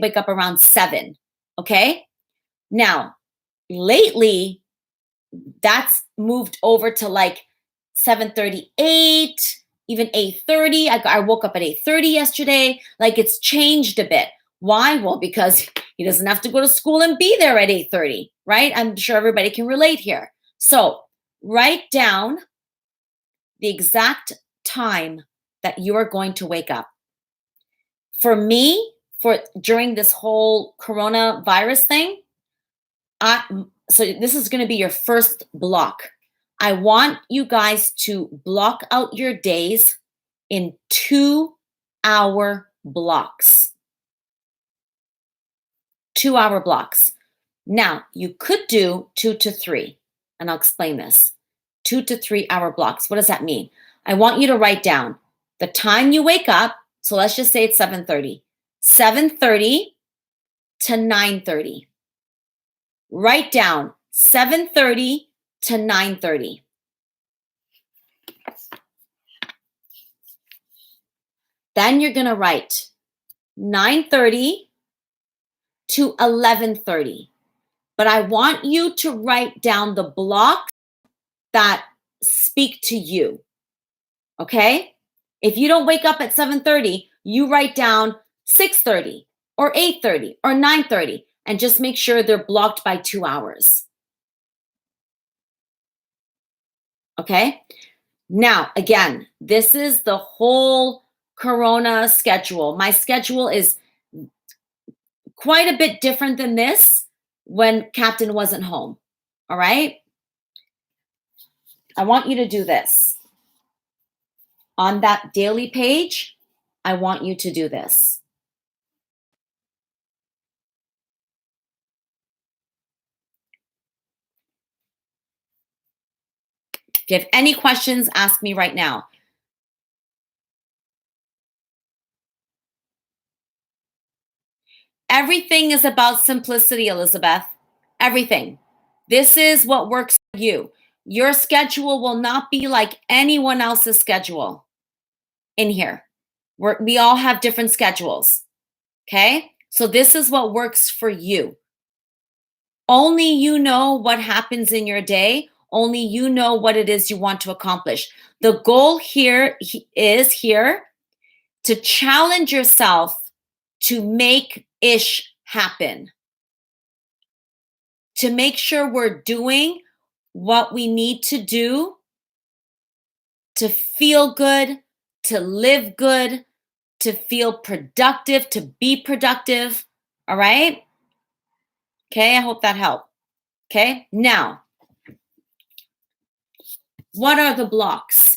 S1: wake up around 7. Okay. Now, lately, that's moved over to like 7:38, even 8:30. I woke up at 8:30 yesterday. Like it's changed a bit. Why? Well, because he doesn't have to go to school and be there at 8:30, right? I'm sure everybody can relate here. So write down the exact time that you are going to wake up. For me, during this whole coronavirus thing, so this is going to be your first block. I want you guys to block out your days in 2-hour blocks. 2-hour blocks. Now, you could do 2 to 3. and I'll explain this. 2 to 3 hour blocks. What does that mean? I want you to write down the time you wake up. So let's just say it's 7:30. 7:30 to 9:30. Write down 7:30 to 9:30. Then you're going to write 9:30 to 11:30. But I want you to write down the blocks that speak to you. Okay? If you don't wake up at 7:30, you write down 6:30 or 8:30 or 9:30 and just make sure they're blocked by 2 hours. Okay? Now, again, this is the whole Corona schedule. My schedule is quite a bit different than this when Captain wasn't home. All right? I want you to do this. On that daily page, I want you to do this. If you have any questions, ask me right now. Everything is about simplicity, Elizabeth. Everything. This is what works for you. Your schedule will not be like anyone else's schedule in here. We all have different schedules. Okay? So this is what works for you. Only you know what happens in your day. Only you know what it is you want to accomplish. The goal here is to challenge yourself to make ish happen. To make sure we're doing what we need to do to feel good, to live good, to feel productive, to be productive. All right? Okay, I hope that helped. Okay, now, what are the blocks?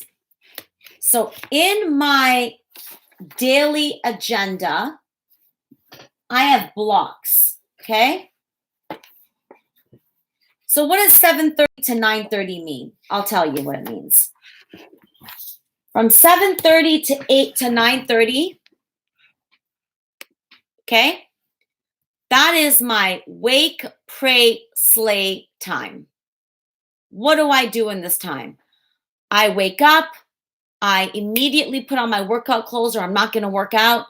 S1: So in my daily agenda, I have blocks, okay? So what does 7:30 to 9:30 mean? I'll tell you what it means. From 7:30 to 8 to 9:30, okay? That is my wake, pray, slay time. What do I do in this time? I wake up, I immediately put on my workout clothes or I'm not going to work out.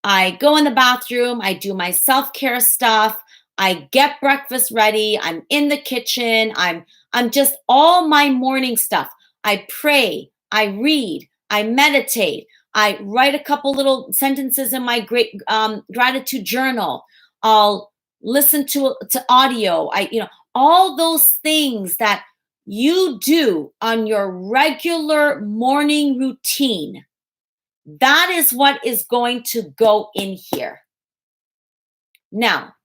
S1: I go in the bathroom, I do my self-care stuff, I get breakfast ready, I'm in the kitchen, I'm just all my morning stuff. I pray, I read, I meditate, I write a couple little sentences in my gratitude journal. I'll listen to audio. All those things that you do on your regular morning routine. That is what is going to go in here. Now,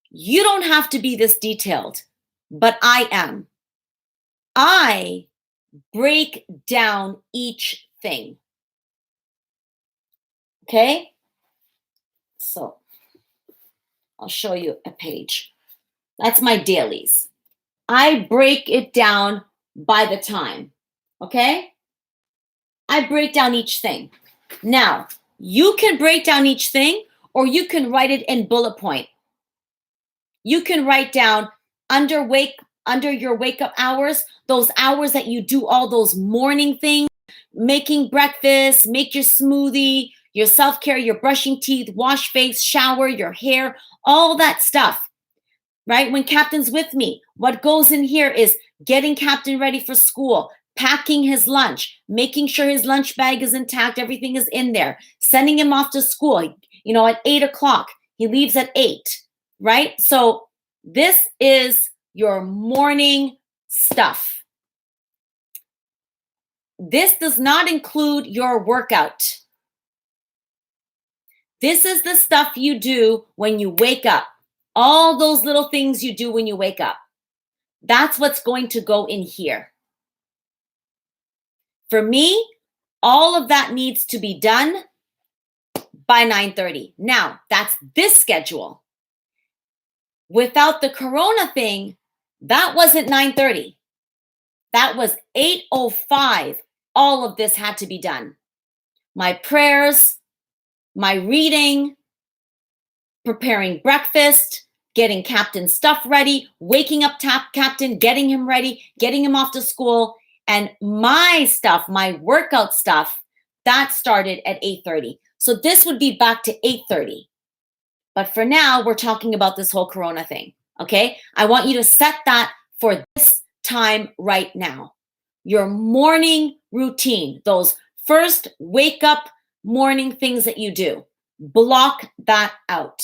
S1: you don't have to be this detailed, but I am. I break down each thing. Okay? So, I'll show you a page. That's my dailies. I break it down by the time. Okay? I break down each thing. Now, you can break down each thing or you can write it in bullet point. You can write down under your wake up hours, those hours that you do all those morning things, making breakfast, make your smoothie, your self-care, your brushing teeth, wash face, shower, your hair, all that stuff. Right? When Captain's with me, what goes in here is getting Captain ready for school, packing his lunch, making sure his lunch bag is intact, everything is in there, sending him off to school, at 8 o'clock. He leaves at 8, right? So this is your morning stuff. This does not include your workout. This is the stuff you do when you wake up. All those little things you do when you wake up. That's what's going to go in here. For me, all of that needs to be done by 9:30. Now, that's this schedule. Without the Corona thing, That wasn't 9:30. That was 8:05. All of this had to be done. My prayers, my reading, preparing breakfast, getting Captain's stuff ready, waking up Captain, getting him ready, getting him off to school, and my stuff, my workout stuff, that started at 8:30. So this would be back to 8:30. But for now, we're talking about this whole Corona thing, okay? I want you to set that for this time right now. Your morning routine, those first wake up morning things that you do, block that out.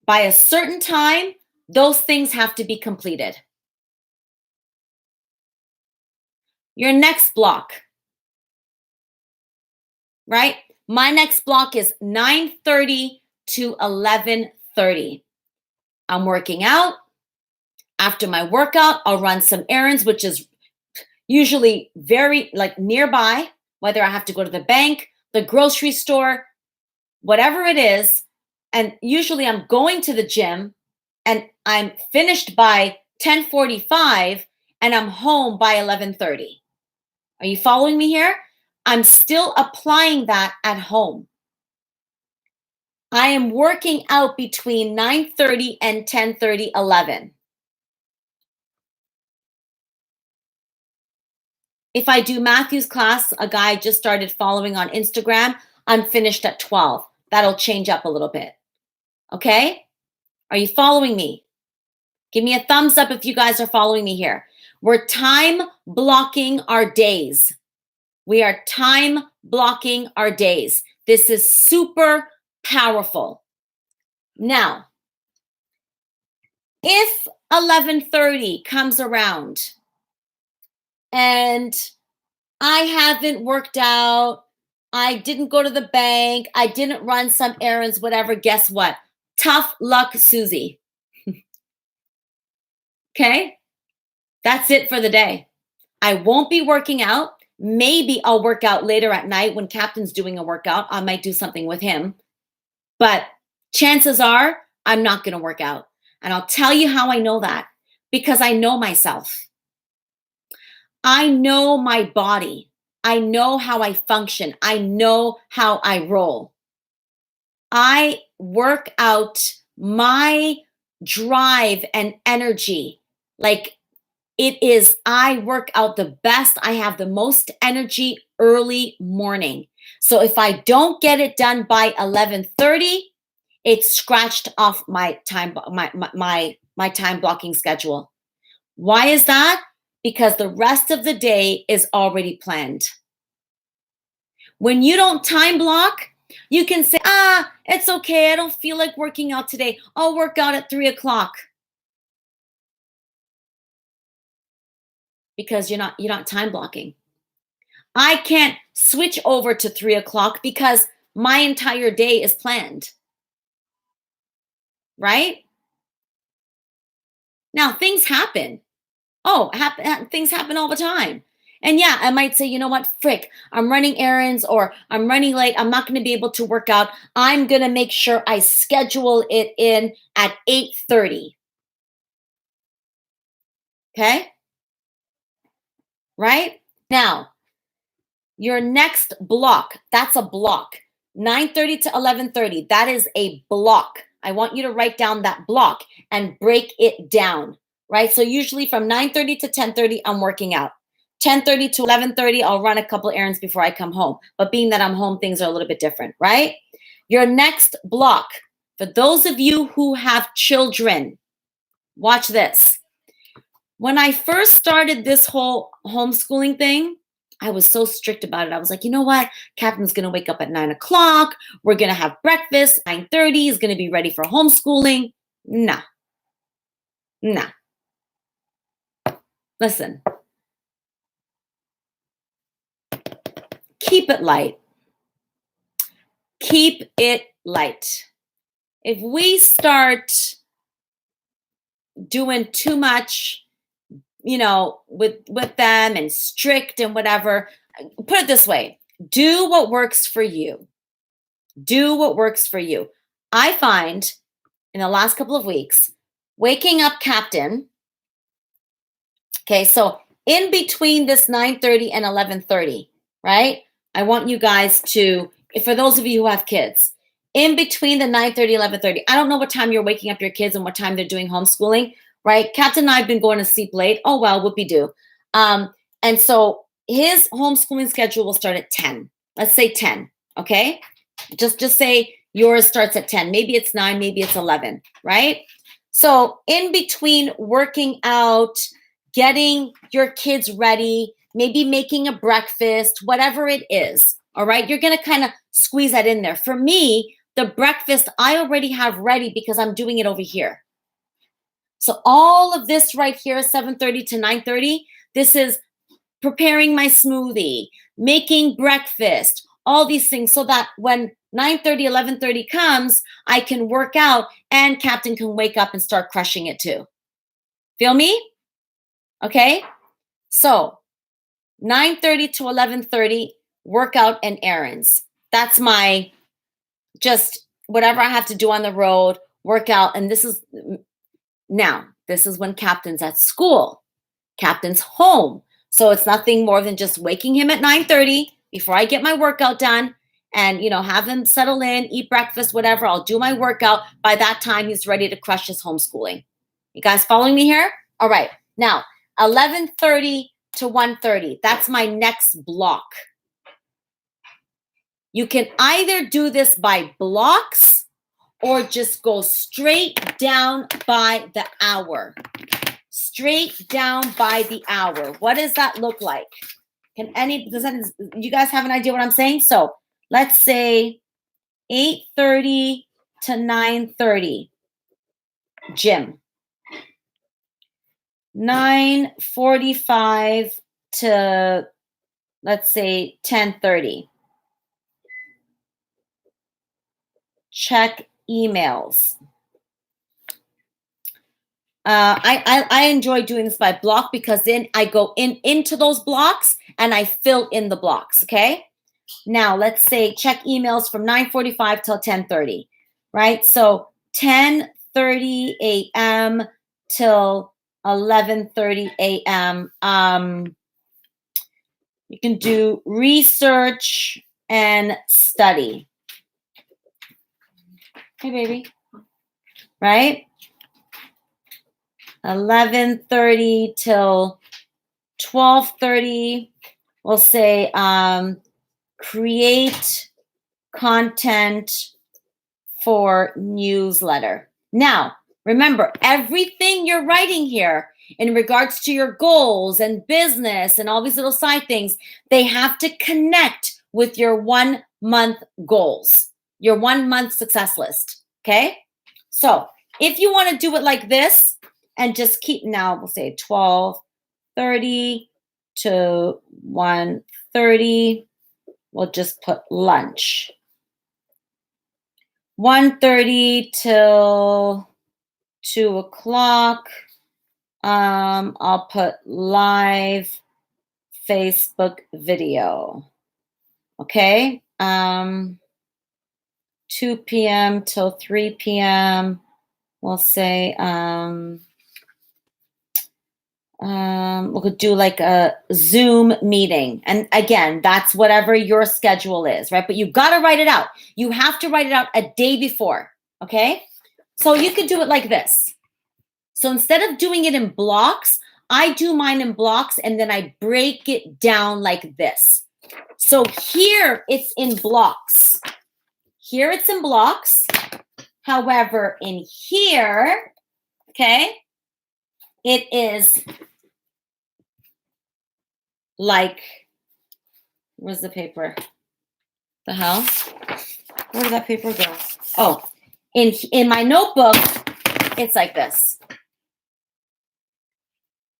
S1: By a certain time, those things have to be completed. Your next block, right? My next block is 9:30 to 11:30. I'm working out. After my workout, I'll run some errands, which is usually very like nearby, whether I have to go to the bank, the grocery store, whatever it is. And usually I'm going to the gym and I'm finished by 10:45 and I'm home by 11:30. Are you following me here? I'm still applying that at home. I am working out between 9:30 and 10:30, 11. If I do Matthew's class, a guy just started following on Instagram, I'm finished at 12. That'll change up a little bit. Okay? Are you following me? Give me a thumbs up if you guys are following me here. We're time blocking our days. We are time blocking our days. This is super powerful. Now, if 11:30 comes around and I haven't worked out, I didn't go to the bank, I didn't run some errands, whatever, guess what? Tough luck, Susie. Okay? That's it for the day. I won't be working out. Maybe I'll work out later at night when Captain's doing a workout. I might do something with him. But chances are I'm not going to work out. And I'll tell you how I know that. Because I know myself. I know my body. I know how I function. I know how I roll. I work out my drive and energy. Like it is, I work out the best. I have the most energy early morning. So if I don't get it done by 11:30, it's scratched off my time, my time blocking schedule. Why is that? Because the rest of the day is already planned. When you don't time block, you can say, it's okay. I don't feel like working out today. I'll work out at 3:00. Because you're not time blocking. I can't switch over to 3:00 because my entire day is planned. Right? Now things happen. Things happen all the time. And yeah, I might say, you know what, frick, I'm running errands or I'm running late. I'm not going to be able to work out. I'm going to make sure I schedule it in at 8:30. Okay? Right? Now, your next block, that's a block. 9:30 to 11:30, that is a block. I want you to write down that block and break it down, right? So usually from 9:30 to 10:30, I'm working out. 10:30 to 11:30, I'll run a couple errands before I come home. But being that I'm home, things are a little bit different, right? Your next block, for those of you who have children, watch this. When I first started this whole homeschooling thing, I was so strict about it. I was like, you know what? Captain's going to wake up at 9:00. We're going to have breakfast. 9:30 is going to be ready for homeschooling. Nah. Listen. Keep it light. Keep it light. If we start doing too much, with them and strict and whatever, put it this way, do what works for you. Do what works for you. I find in the last couple of weeks, waking up Captain. Okay, so in between this 9:30 and 11:30, right? I want you guys to, for those of you who have kids, in between the 9:30, 11:30, I don't know what time you're waking up your kids and what time they're doing homeschooling, right? Captain and I have been going to sleep late. Oh, well, whoopie-doo. And so his homeschooling schedule will start at 10. Let's say 10, okay? Just say yours starts at 10. Maybe it's 9, maybe it's 11, right? So in between working out, getting your kids ready, maybe making a breakfast, whatever it is, all right? You're going to kind of squeeze that in there. For me, the breakfast I already have ready because I'm doing it over here. So all of this right here, 7:30 to 9:30, this is preparing my smoothie, making breakfast, all these things so that when 9:30, 11:30 comes, I can work out and Captain can wake up and start crushing it too. Feel me? Okay? So 9:30 to 11:30, workout and errands. That's my just whatever I have to do on the road, workout. And this is when Captain's at school. Captain's home. So it's nothing more than just waking him at 9:30 before I get my workout done and, have him settle in, eat breakfast, whatever. I'll do my workout. By that time, he's ready to crush his homeschooling. You guys following me here? All right. Now, 11:30 to 1:30. That's my next block. You can either do this by blocks or just go straight down by the hour. Straight down by the hour. What does that look like? You guys have an idea what I'm saying? So let's say 8:30 to 9:30, gym. 9:45 to, let's say, 10:30. Check emails. I enjoy doing this by block because then I go into those blocks and I fill in the blocks, okay? Now, let's say check emails from 9:45 till 10:30, right? So 10:30 a.m. till 11:30 a.m. You can do research and study. Hey, baby. Right? 11:30 till 12:30. We'll say create content for newsletter. Now, remember, everything you're writing here in regards to your goals and business and all these little side things, they have to connect with your 1 month goals, your 1 month success list. Okay? So if you want to do it like this and just keep, now we'll say 12:30 to 1:30, we'll just put lunch. 1:30 till 2 o'clock. I'll put live Facebook video. Okay. 2 p.m. till 3 p.m. We'll say we could do like a Zoom meeting. And again, that's whatever your schedule is, right? But you got to write it out. You have to write it out a day before, okay? So you could do it like this. So instead of doing it in blocks, I do mine in blocks and then I break it down like this. So here it's in blocks. Here it's in blocks. However, in here, okay, it is like, where's the paper? The hell? Where did that paper go? Oh, in my notebook, it's like this.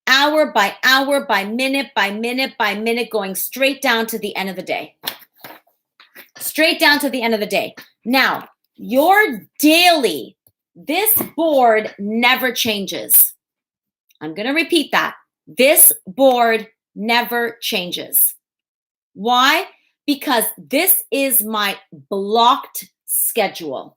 S1: Hour by hour, by minute, by minute, by minute, going straight down to the end of the day. Straight down to the end of the day. Now, your daily, this board never changes. I'm going to repeat that. This board never changes. Why? Because this is my blocked schedule.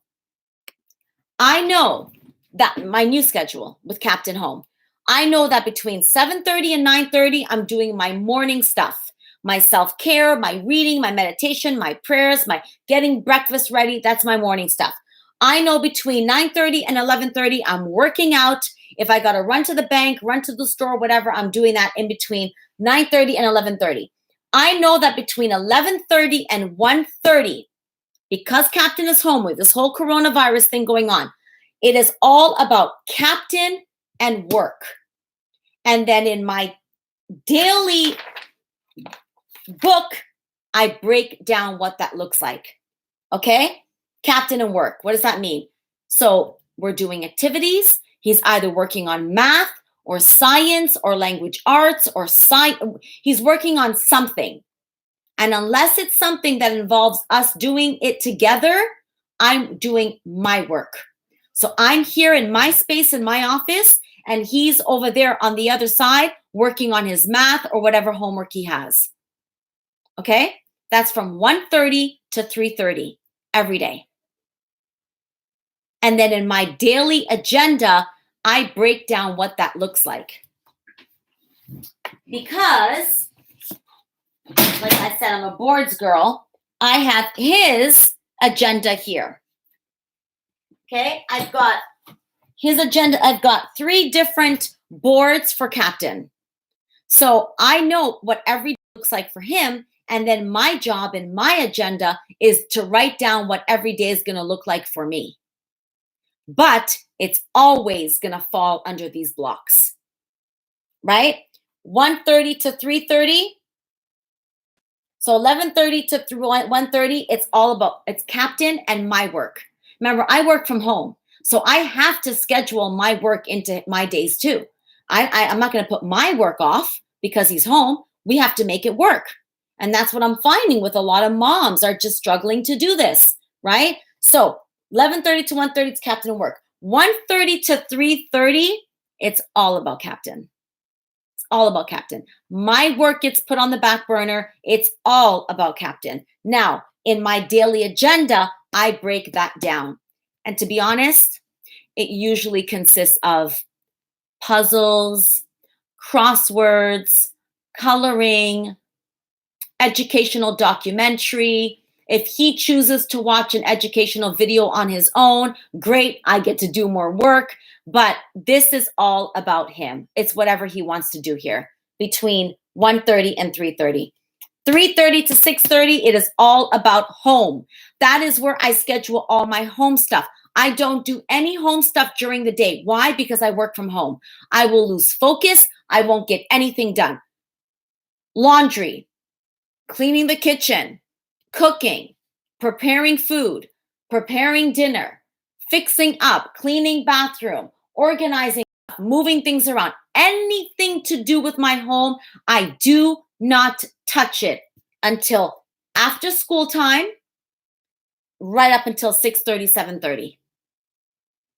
S1: I know that my new schedule with Captain Home. I know that between 7:30 and 9:30, I'm doing my morning stuff, my self-care, my reading, my meditation, my prayers, my getting breakfast ready. That's my morning stuff. I know between 9:30 and 11:30, I'm working out. If I got to run to the bank, run to the store, whatever, I'm doing that in between 9:30 and 11:30. I know that between 11:30 and 1:30, because Captain is home with this whole coronavirus thing going on, it is all about Captain and work. And then in my daily book, I break down what that looks like. Okay? Captain and work. What does that mean? So we're doing activities. He's either working on math or science or language arts or science. He's working on something. And unless it's something that involves us doing it together, I'm doing my work. So I'm here in my space in my office, and he's over there on the other side working on his math or whatever homework he has. Okay? That's from 1:30 to 3:30 every day. And then in my daily agenda, I break down what that looks like. Because, like I said, I'm a boards girl. I have his agenda here. Okay? I've got his agenda. I've got 3 different boards for Captain. So I know what every day looks like for him. And then my job and my agenda is to write down what every day is going to look like for me. But it's always going to fall under these blocks, right? 1:30 to 3:30. So 11:30 to 1:30, it's all about, it's Captain and my work. Remember, I work from home. So I have to schedule my work into my days too. I'm not going to put my work off because he's home. We have to make it work. And that's what I'm finding with a lot of moms are just struggling to do this, right? So 11:30 to 1:30, it's Captain and work. 1:30 to 3:30, it's all about Captain. It's all about Captain. My work gets put on the back burner. It's all about Captain. Now, in my daily agenda, I break that down. And to be honest, it usually consists of puzzles, crosswords, coloring, educational documentary. If he chooses to watch an educational video on his own, great, I get to do more work. But this is all about him. It's whatever he wants to do here between 1:30 and 3:30. 3:30 to 6:30, it is all about home. That is where I schedule all my home stuff. I don't do any home stuff during the day. Why? Because I work from home. I will lose focus. I won't get anything done. Laundry, cleaning the kitchen, cooking, preparing food, preparing dinner, fixing up, cleaning bathroom, organizing, moving things around. Anything to do with my home, I do not touch it until after school time, right up until 6:30, 7:30.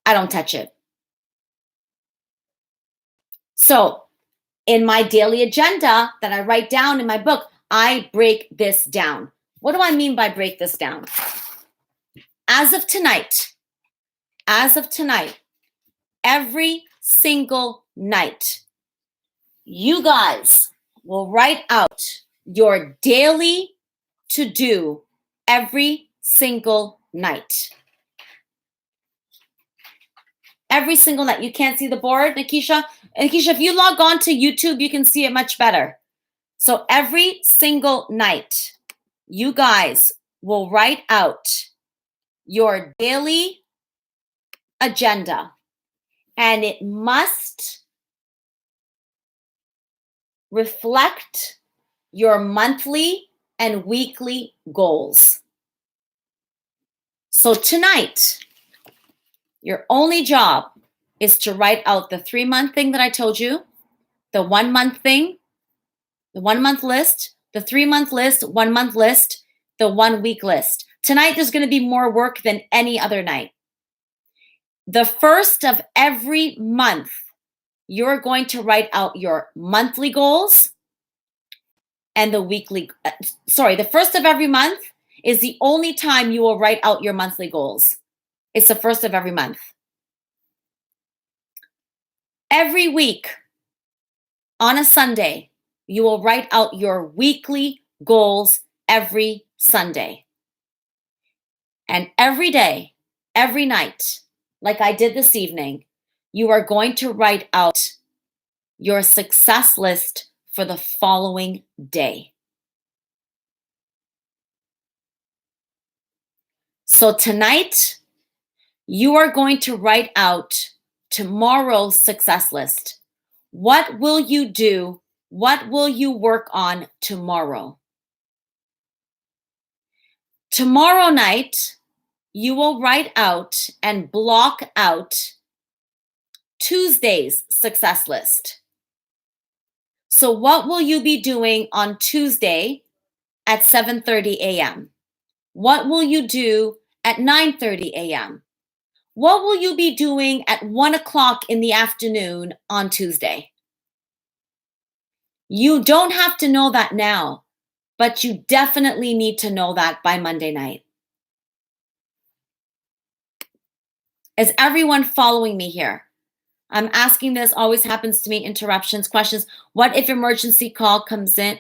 S1: I don't touch it. So in my daily agenda that I write down in my book, I break this down. What do I mean by break this down? As of tonight, every single night, you guys will write out your daily to-do every single night. Every single night. You can't see the board, Nikisha? Nikisha, if you log on to YouTube, you can see it much better. So every single night, you guys will write out your daily agenda, and it must reflect your monthly and weekly goals. So tonight, your only job is to write out the 3-month thing that I told you, the 1-month thing, the 1-month list, the 3-month list, 1-month list, the 1-week list. Tonight, there's going to be more work than any other night. The first of every month, you're going to write out your monthly goals and the weekly. The first of every month is the only time you will write out your monthly goals. It's the first of every month. Every week on a Sunday, you will write out your weekly goals every Sunday. And every day, every night, like I did this evening, you are going to write out your success list for the following day. So tonight, you are going to write out tomorrow's success list. What will you do? What will you work on tomorrow? Tomorrow night, you will write out and block out Tuesday's success list. So what will you be doing on Tuesday at 7:30 a.m.? What will you do at 9:30 a.m.? What will you be doing at 1 o'clock in the afternoon on Tuesday? You don't have to know that now, but you definitely need to know that by Monday night. Is everyone following me here? I'm asking this, always happens to me, interruptions, questions. What if emergency call comes in?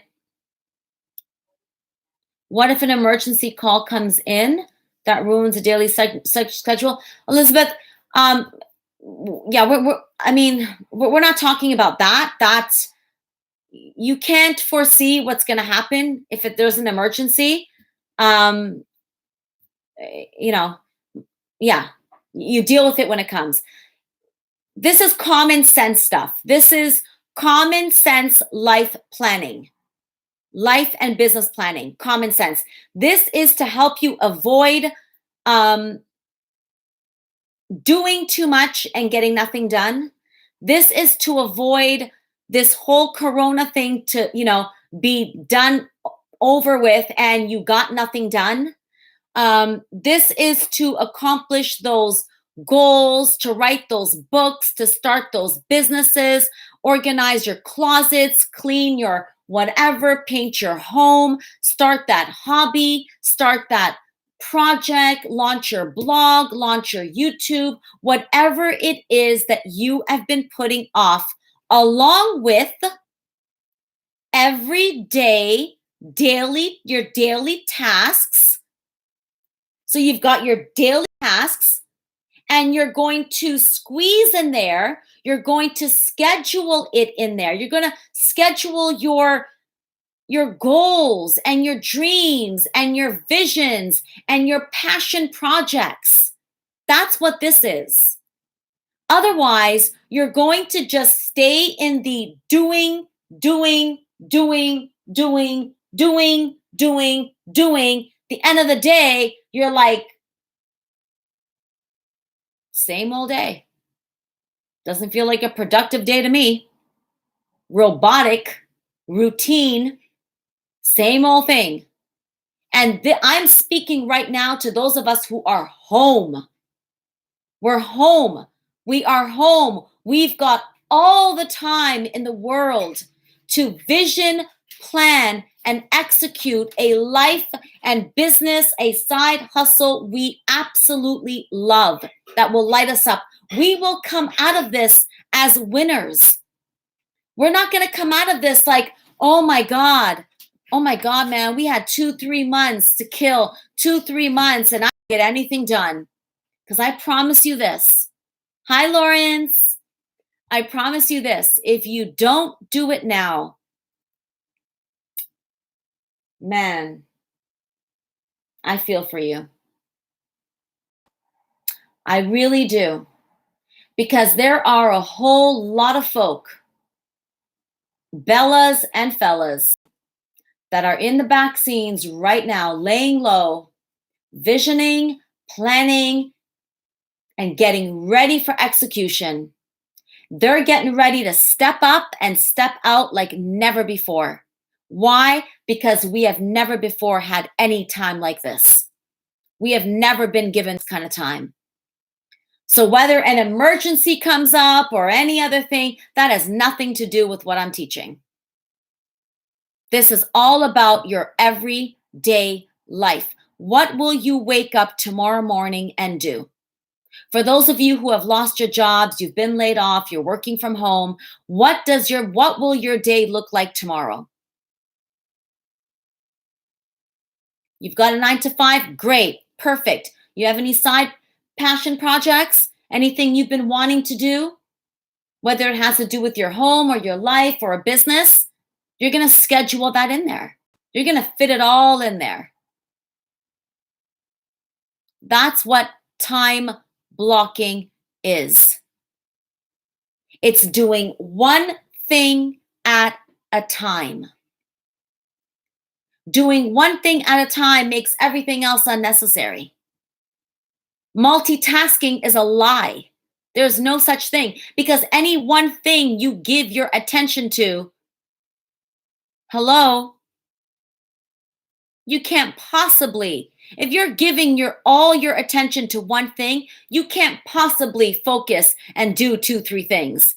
S1: What if an emergency call comes in that ruins a daily schedule? Elizabeth, yeah, we're not talking about that. That's, you can't foresee what's going to happen if there's an emergency. Yeah, you deal with it when it comes. This is common sense stuff. This is common sense life planning, life and business planning, common sense. This is to help you avoid doing too much and getting nothing done. This is to avoid this whole Corona thing to, be done over with and you got nothing done. This is to accomplish those goals, to write those books, to start those businesses, organize your closets, clean your whatever, paint your home, start that hobby, start that project, launch your blog, launch your YouTube, whatever it is that you have been putting off, along with every day, your daily tasks. So you've got your daily tasks and you're going to squeeze in there. You're going to schedule it in there. You're going to schedule your goals and your dreams and your visions and your passion projects. That's what this is. Otherwise, you're going to just stay in the doing. The end of the day, you're like, same old day. Doesn't feel like a productive day to me. Robotic, routine, same old thing. And I'm speaking right now to those of us who are home. We're home. We are home. We've got all the time in the world to vision, plan, and execute a life and business, a side hustle we absolutely love that will light us up. We will come out of this as winners. We're not going to come out of this like, oh my God, man, we had 2-3 months to kill, 2-3 months, and I didn't get anything done. Because I promise you this. Hi, Lawrence. I promise you this. If you don't do it now, man, I feel for you. I really do. Because there are a whole lot of folk, Bellas and fellas, that are in the back scenes right now, laying low, visioning, planning, and getting ready for execution. They're getting ready to step up and step out like never before. Why? Because we have never before had any time like this. We have never been given this kind of time. So whether an emergency comes up or any other thing, that has nothing to do with what I'm teaching. This is all about your everyday life. What will you wake up tomorrow morning and do? For those of you who have lost your jobs, you've been laid off, you're working from home, what will your day look like tomorrow? You've got a 9 to 5? Great. Perfect. You have any side passion projects? Anything you've been wanting to do? Whether it has to do with your home or your life or a business, you're going to schedule that in there. You're going to fit it all in there. That's what time blocking is. It's doing one thing at a time. Doing one thing at a time makes everything else unnecessary. Multitasking is a lie. There's no such thing, because any one thing you give your attention to, hello, you can't possibly, if you're giving all your attention to one thing, you can't possibly focus and do 2, 3 things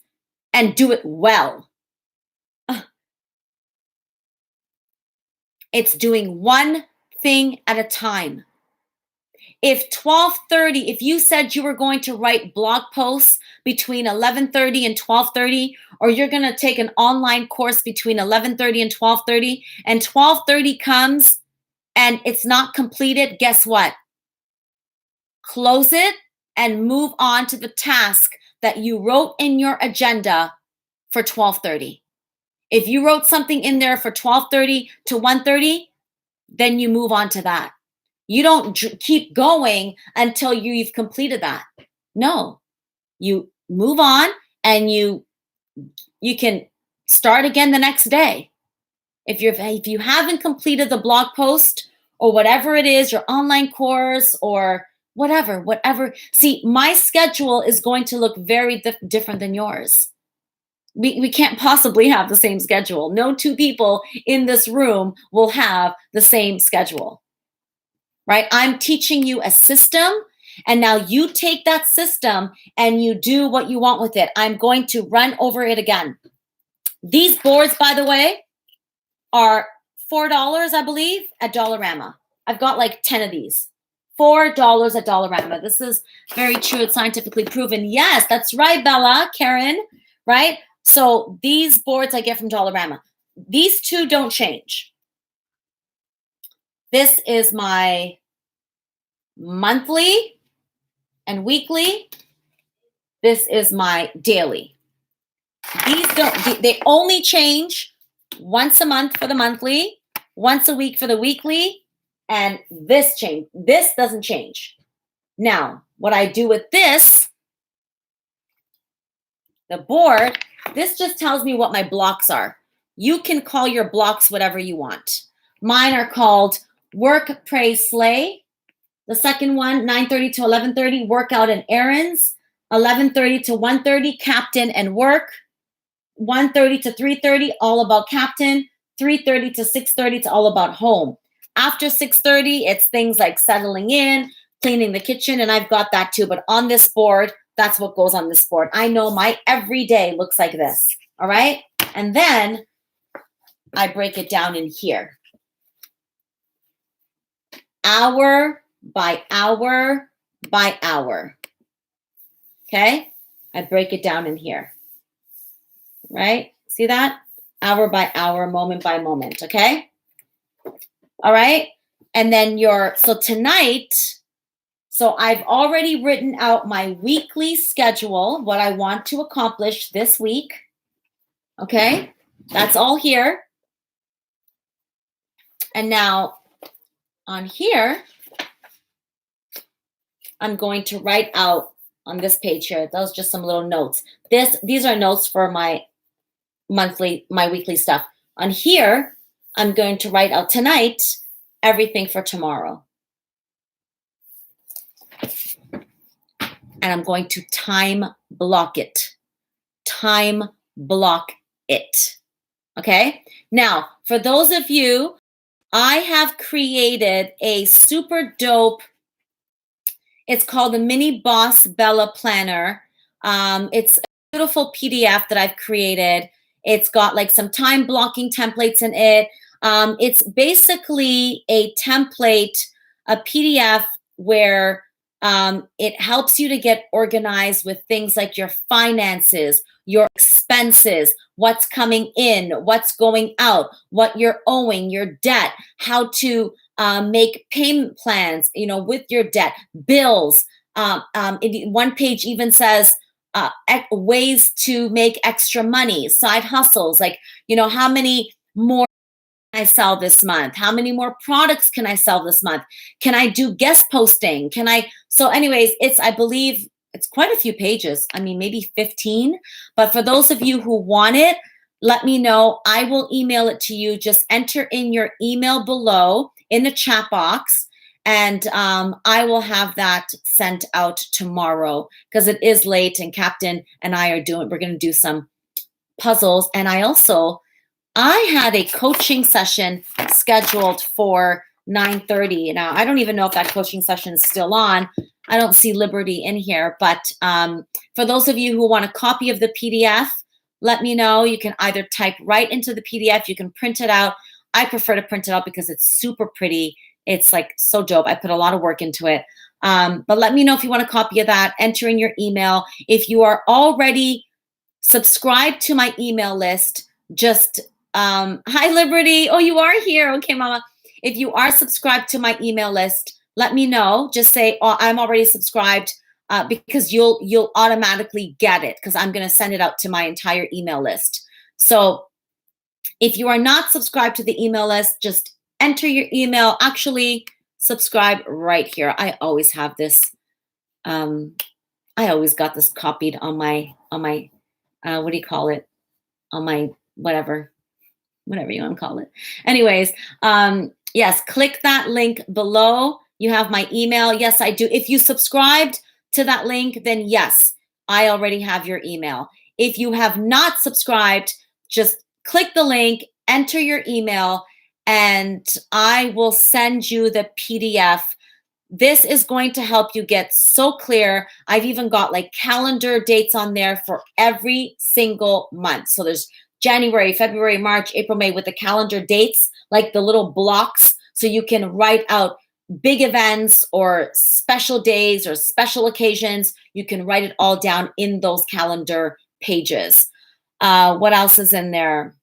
S1: and do it well. It's doing one thing at a time. If you said you were going to write blog posts between 11:30 and 12:30, or you're going to take an online course between 11:30 and 12:30, and 12:30 comes and it's not completed, guess what? Close it and move on to the task that you wrote in your agenda for 12:30. If you wrote something in there for 12:30 to 1:30, then you move on to that. You don't keep going until you've completed that. No, you move on and you can start again the next day. If you haven't completed the blog post or whatever it is, your online course or whatever. See, my schedule is going to look very different than yours. We can't possibly have the same schedule. No 2 people in this room will have the same schedule, right? I'm teaching you a system, and now you take that system and you do what you want with it. I'm going to run over it again. These boards, by the way, are $4, I believe, at Dollarama. I've got like 10 of these. $4 at Dollarama. This is very true. It's scientifically proven. Yes, that's right, Bella, Karen, right? So these boards I get from Dollarama. These 2 don't change. This is my monthly and weekly. This is my daily. They only change once a month for the monthly, once a week for the weekly, and this doesn't change. Now, what I do with this, the board, this just tells me what my blocks are. You can call your blocks whatever you want. Mine are called Work, Pray, Slay. The second one, 9:30 to 11:30, Workout and Errands. 11:30 to 1:30, Captain and Work. 1:30 to 3:30, all about Captain. 3:30 to 6:30, it's all about home. After 6:30, it's things like settling in, cleaning the kitchen, and I've got that too. But on this board, that's what goes on this board. I know my everyday looks like this, all right? And then I break it down in here. Hour by hour by hour, okay? I break it down in here, right? See that? Hour by hour, moment by moment, okay? All right? And then so tonight, so I've already written out my weekly schedule, what I want to accomplish this week, okay? That's all here. And now on here, I'm going to write out on this page here. Those are just some little notes. These are notes for my weekly stuff. On here, I'm going to write out tonight everything for tomorrow. And I'm going to time block it. Time block it. Okay? Now, for those of you, I have created a super dope, it's called the Mini Boss Bella Planner. It's a beautiful PDF that I've created. It's got like some time blocking templates in it. It's basically a template, a PDF where It helps you to get organized with things like your finances, your expenses, what's coming in, what's going out, what you're owing, your debt, how to make payment plans, with your debt, bills. One page even says ways to make extra money, side hustles, like, how many more I sell this month? How many more products can I sell this month? Can I do guest posting? So anyways, I believe it's quite a few pages. I mean, maybe 15, but for those of you who want it, let me know. I will email it to you. Just enter in your email below in the chat box, and I will have that sent out tomorrow because it is late and Captain and we're going to do some puzzles. And I had a coaching session scheduled for 9:30. Now, I don't even know if that coaching session is still on. I don't see Liberty in here, but for those of you who want a copy of the PDF, let me know. You can either type right into the PDF, you can print it out. I prefer to print it out because it's super pretty. It's like so dope. I put a lot of work into it. But let me know if you want a copy of that. Enter in your email. If you are already subscribed to my email list, just hi Liberty. Oh, you are here. Okay, Mama. If you are subscribed to my email list, let me know. Just say, "Oh, I'm already subscribed," because you'll automatically get it because I'm going to send it out to my entire email list. So if you are not subscribed to the email list, just enter your email. Actually, subscribe right here. I always have this. I always got this copied on my what do you call it? On my whatever you want to call it. Anyways, yes, click that link below. You have my email. Yes, I do. If you subscribed to that link, then yes, I already have your email. If you have not subscribed, just click the link, enter your email, and I will send you the PDF. This is going to help you get so clear. I've even got like calendar dates on there for every single month. So there's January, February, March, April, May with the calendar dates, like the little blocks. So you can write out big events or special days or special occasions. You can write it all down in those calendar pages. What else is in there?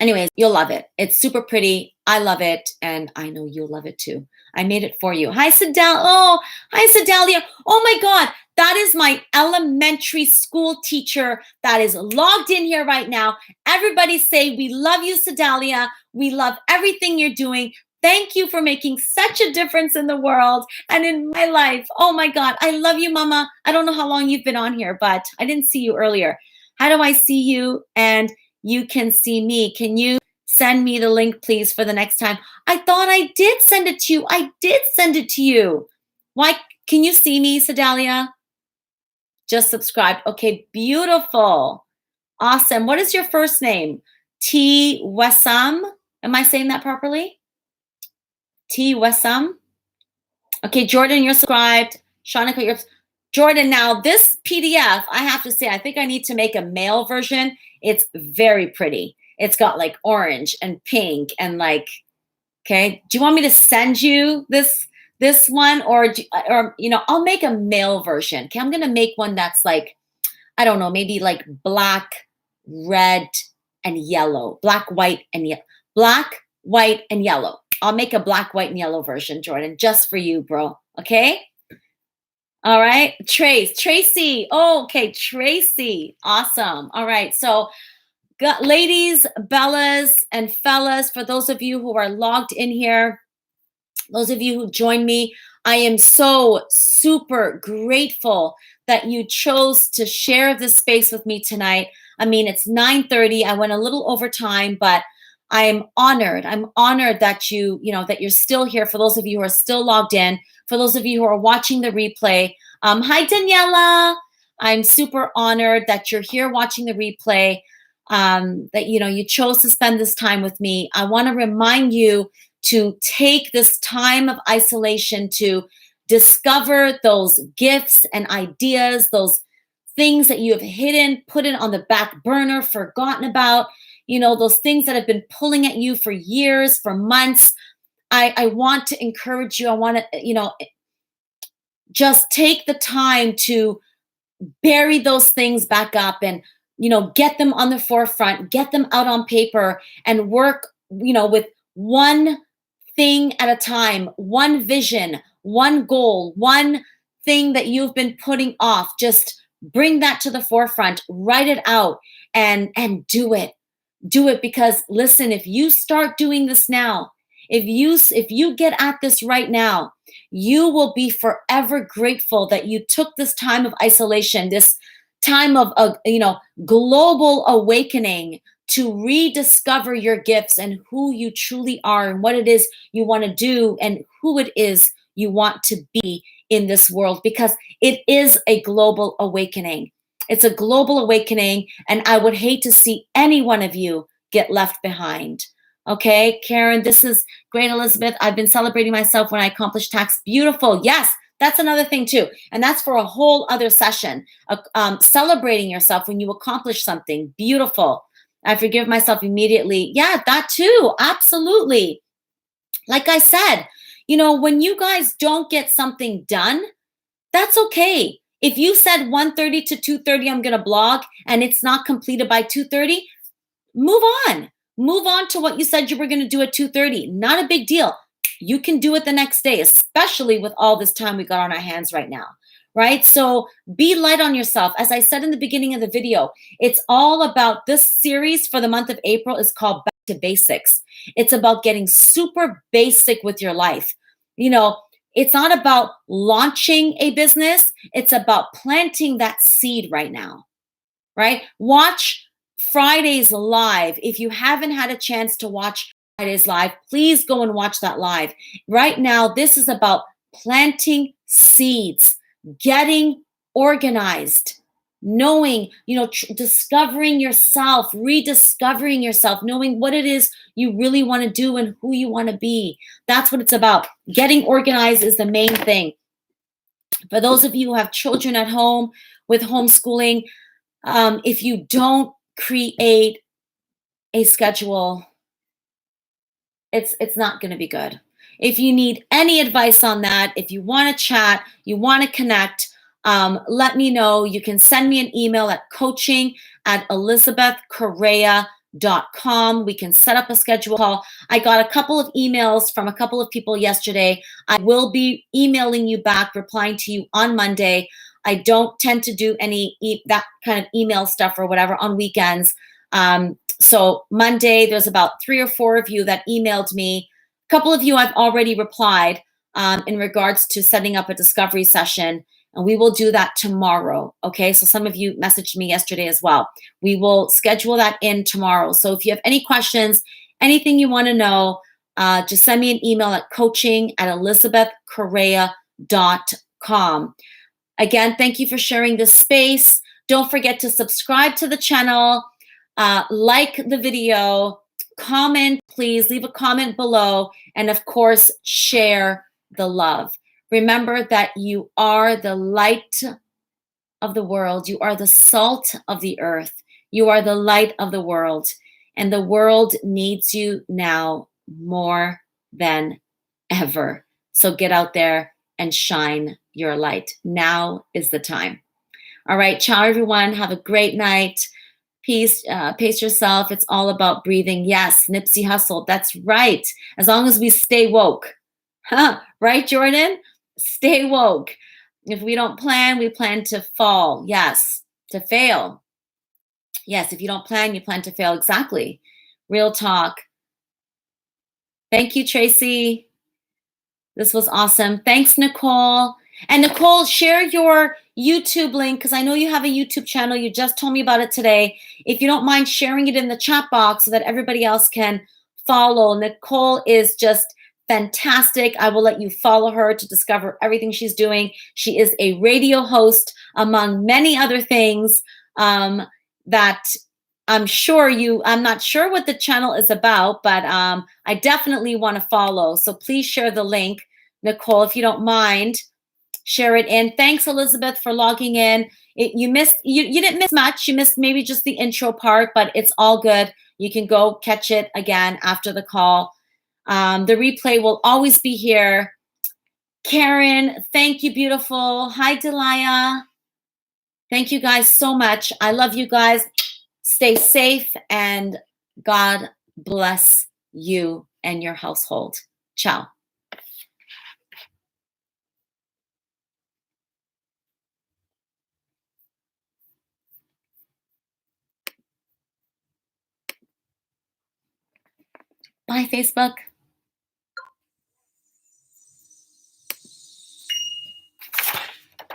S1: Anyways, you'll love it. It's super pretty. I love it. And I know you'll love it too. I made it for you. Hi, Sedalia. Oh, hi, Sedalia. Oh my God. That is my elementary school teacher that is logged in here right now. Everybody say, we love you, Sedalia. We love everything you're doing. Thank you for making such a difference in the world and in my life. Oh my God. I love you, Mama. I don't know how long you've been on here, but I didn't see you earlier. How do I see you? And you can see me. Can you send me the link, please, for the next time? I thought I did send it to you. I did send it to you. Why? Can you see me, Sedalia? Just subscribe. Okay, beautiful. Awesome. What is your first name? T. Wessam. Am I saying that properly? T. Wessam. Okay, Jordan, you're subscribed. Shanika, you're Jordan. Now, this PDF, I have to say, I think I need to make a male version. It's very pretty. It's got like orange and pink and like, okay. Do you want me to send you this one or I'll make a male version. Okay. I'm going to make one that's like, I don't know, maybe like black, red, and yellow, black, white, and black, white, and yellow. I'll make a black, white, and yellow version, Jordan, just for you, bro. Okay. All right. Tracy. Oh, okay. Tracy. Awesome. All right. So ladies, bellas, and fellas, for those of you who are logged in here, those of you who joined me, I am so super grateful that you chose to share this space with me tonight. I mean, it's 9:30. I went a little over time, but I am honored. I'm honored that that you're still here. For those of you who are still logged in, for those of you who are watching the replay, hi, Daniela. I'm super honored that you're here watching the replay. That you chose to spend this time with me. I want to remind you to take this time of isolation to discover those gifts and ideas, those things that you have hidden, put it on the back burner, forgotten about, those things that have been pulling at you for years, for months. I want to encourage you. I want to, just take the time to bury those things back up and, get them on the forefront, get them out on paper and work, with one thing at a time, one vision, one goal, one thing that you've been putting off. Just bring that to the forefront, write it out and do it. Do it, because listen, if you start doing this now, if you get at this right now, you will be forever grateful that you took this time of isolation, this time of global awakening, to rediscover your gifts and who you truly are and what it is you want to do and who it is you want to be in this world, because it is a global awakening. It's a global awakening, and I would hate to see any one of you get left behind. Okay, Karen, this is great, Elizabeth. I've been celebrating myself when I accomplish tasks. Beautiful. Yes, that's another thing too. And that's for a whole other session. Celebrating yourself when you accomplish something. Beautiful. I forgive myself immediately. Yeah, that too. Absolutely. Like I said, when you guys don't get something done, that's okay. If you said 1:30 to 2:30, I'm going to blog, and it's not completed by 2:30, move on. Move on to what you said you were going to do at 2:30. Not a big deal. You can do it the next day, especially with all this time we got on our hands right now, right? So be light on yourself. As I said in the beginning of the video, it's all about, this series for the month of April is called Back to Basics. It's about getting super basic with your life. It's not about launching a business. It's about planting that seed right now, right? Watch Friday's live. If you haven't had a chance to watch Friday's live, please go and watch that live. Right now, this is about planting seeds, getting organized, knowing, discovering yourself, rediscovering yourself, knowing what it is you really want to do and who you want to be. That's what it's about. Getting organized is the main thing. For those of you who have children at home with homeschooling, if you don't create a schedule, it's not going to be good. If you need any advice on that, if you want to chat, you want to connect, let me know. You can send me an email at coaching@elizabethcorreia.com. We can set up a schedule call. I got a couple of emails from a couple of people yesterday. I will be emailing you back, replying to you on Monday. I don't tend to do any that kind of email stuff or whatever on weekends. So Monday, there's about 3 or 4 of you that emailed me. A couple of you I've already replied in regards to setting up a discovery session, and we will do that tomorrow. Okay, so some of you messaged me yesterday as well. We will schedule that in tomorrow. So if you have any questions, anything you want to know, just send me an email at coaching@elizabethcorreia.com. Again, thank you for sharing this space. Don't forget to subscribe to the channel, like the video, comment, please leave a comment below, and of course, share the love. Remember that you are the light of the world. You are the salt of the earth. You are the light of the world, and the world needs you now more than ever. So get out there and shine your light. Now is the time. All right, ciao everyone. Have a great night. Peace, pace yourself. It's all about breathing. Yes, Nipsey Hussle. That's right. As long as we stay woke. Huh? Right, Jordan? Stay woke. If we don't plan, we plan to fall. Yes, to fail. Yes, if you don't plan, you plan to fail. Exactly. Real talk. Thank you, Tracy. This was awesome. Thanks, Nicole. And Nicole, share your YouTube link, because I know you have a YouTube channel. You just told me about it today. If you don't mind sharing it in the chat box so that everybody else can follow. Nicole is just fantastic. I will let you follow her to discover everything she's doing. She is a radio host, among many other things that I'm not sure what the channel is about, but I definitely want to follow. So please share the link, Nicole, if you don't mind. Share it in. Thanks, Elizabeth, for logging in. You didn't miss much. You missed maybe just the intro part, but it's all good. You can go catch it again after the call. The replay will always be here. Karen, thank you, beautiful. Hi, Delia. Thank you guys so much. I love you guys. Stay safe and God bless you and your household. Ciao. Bye, Facebook.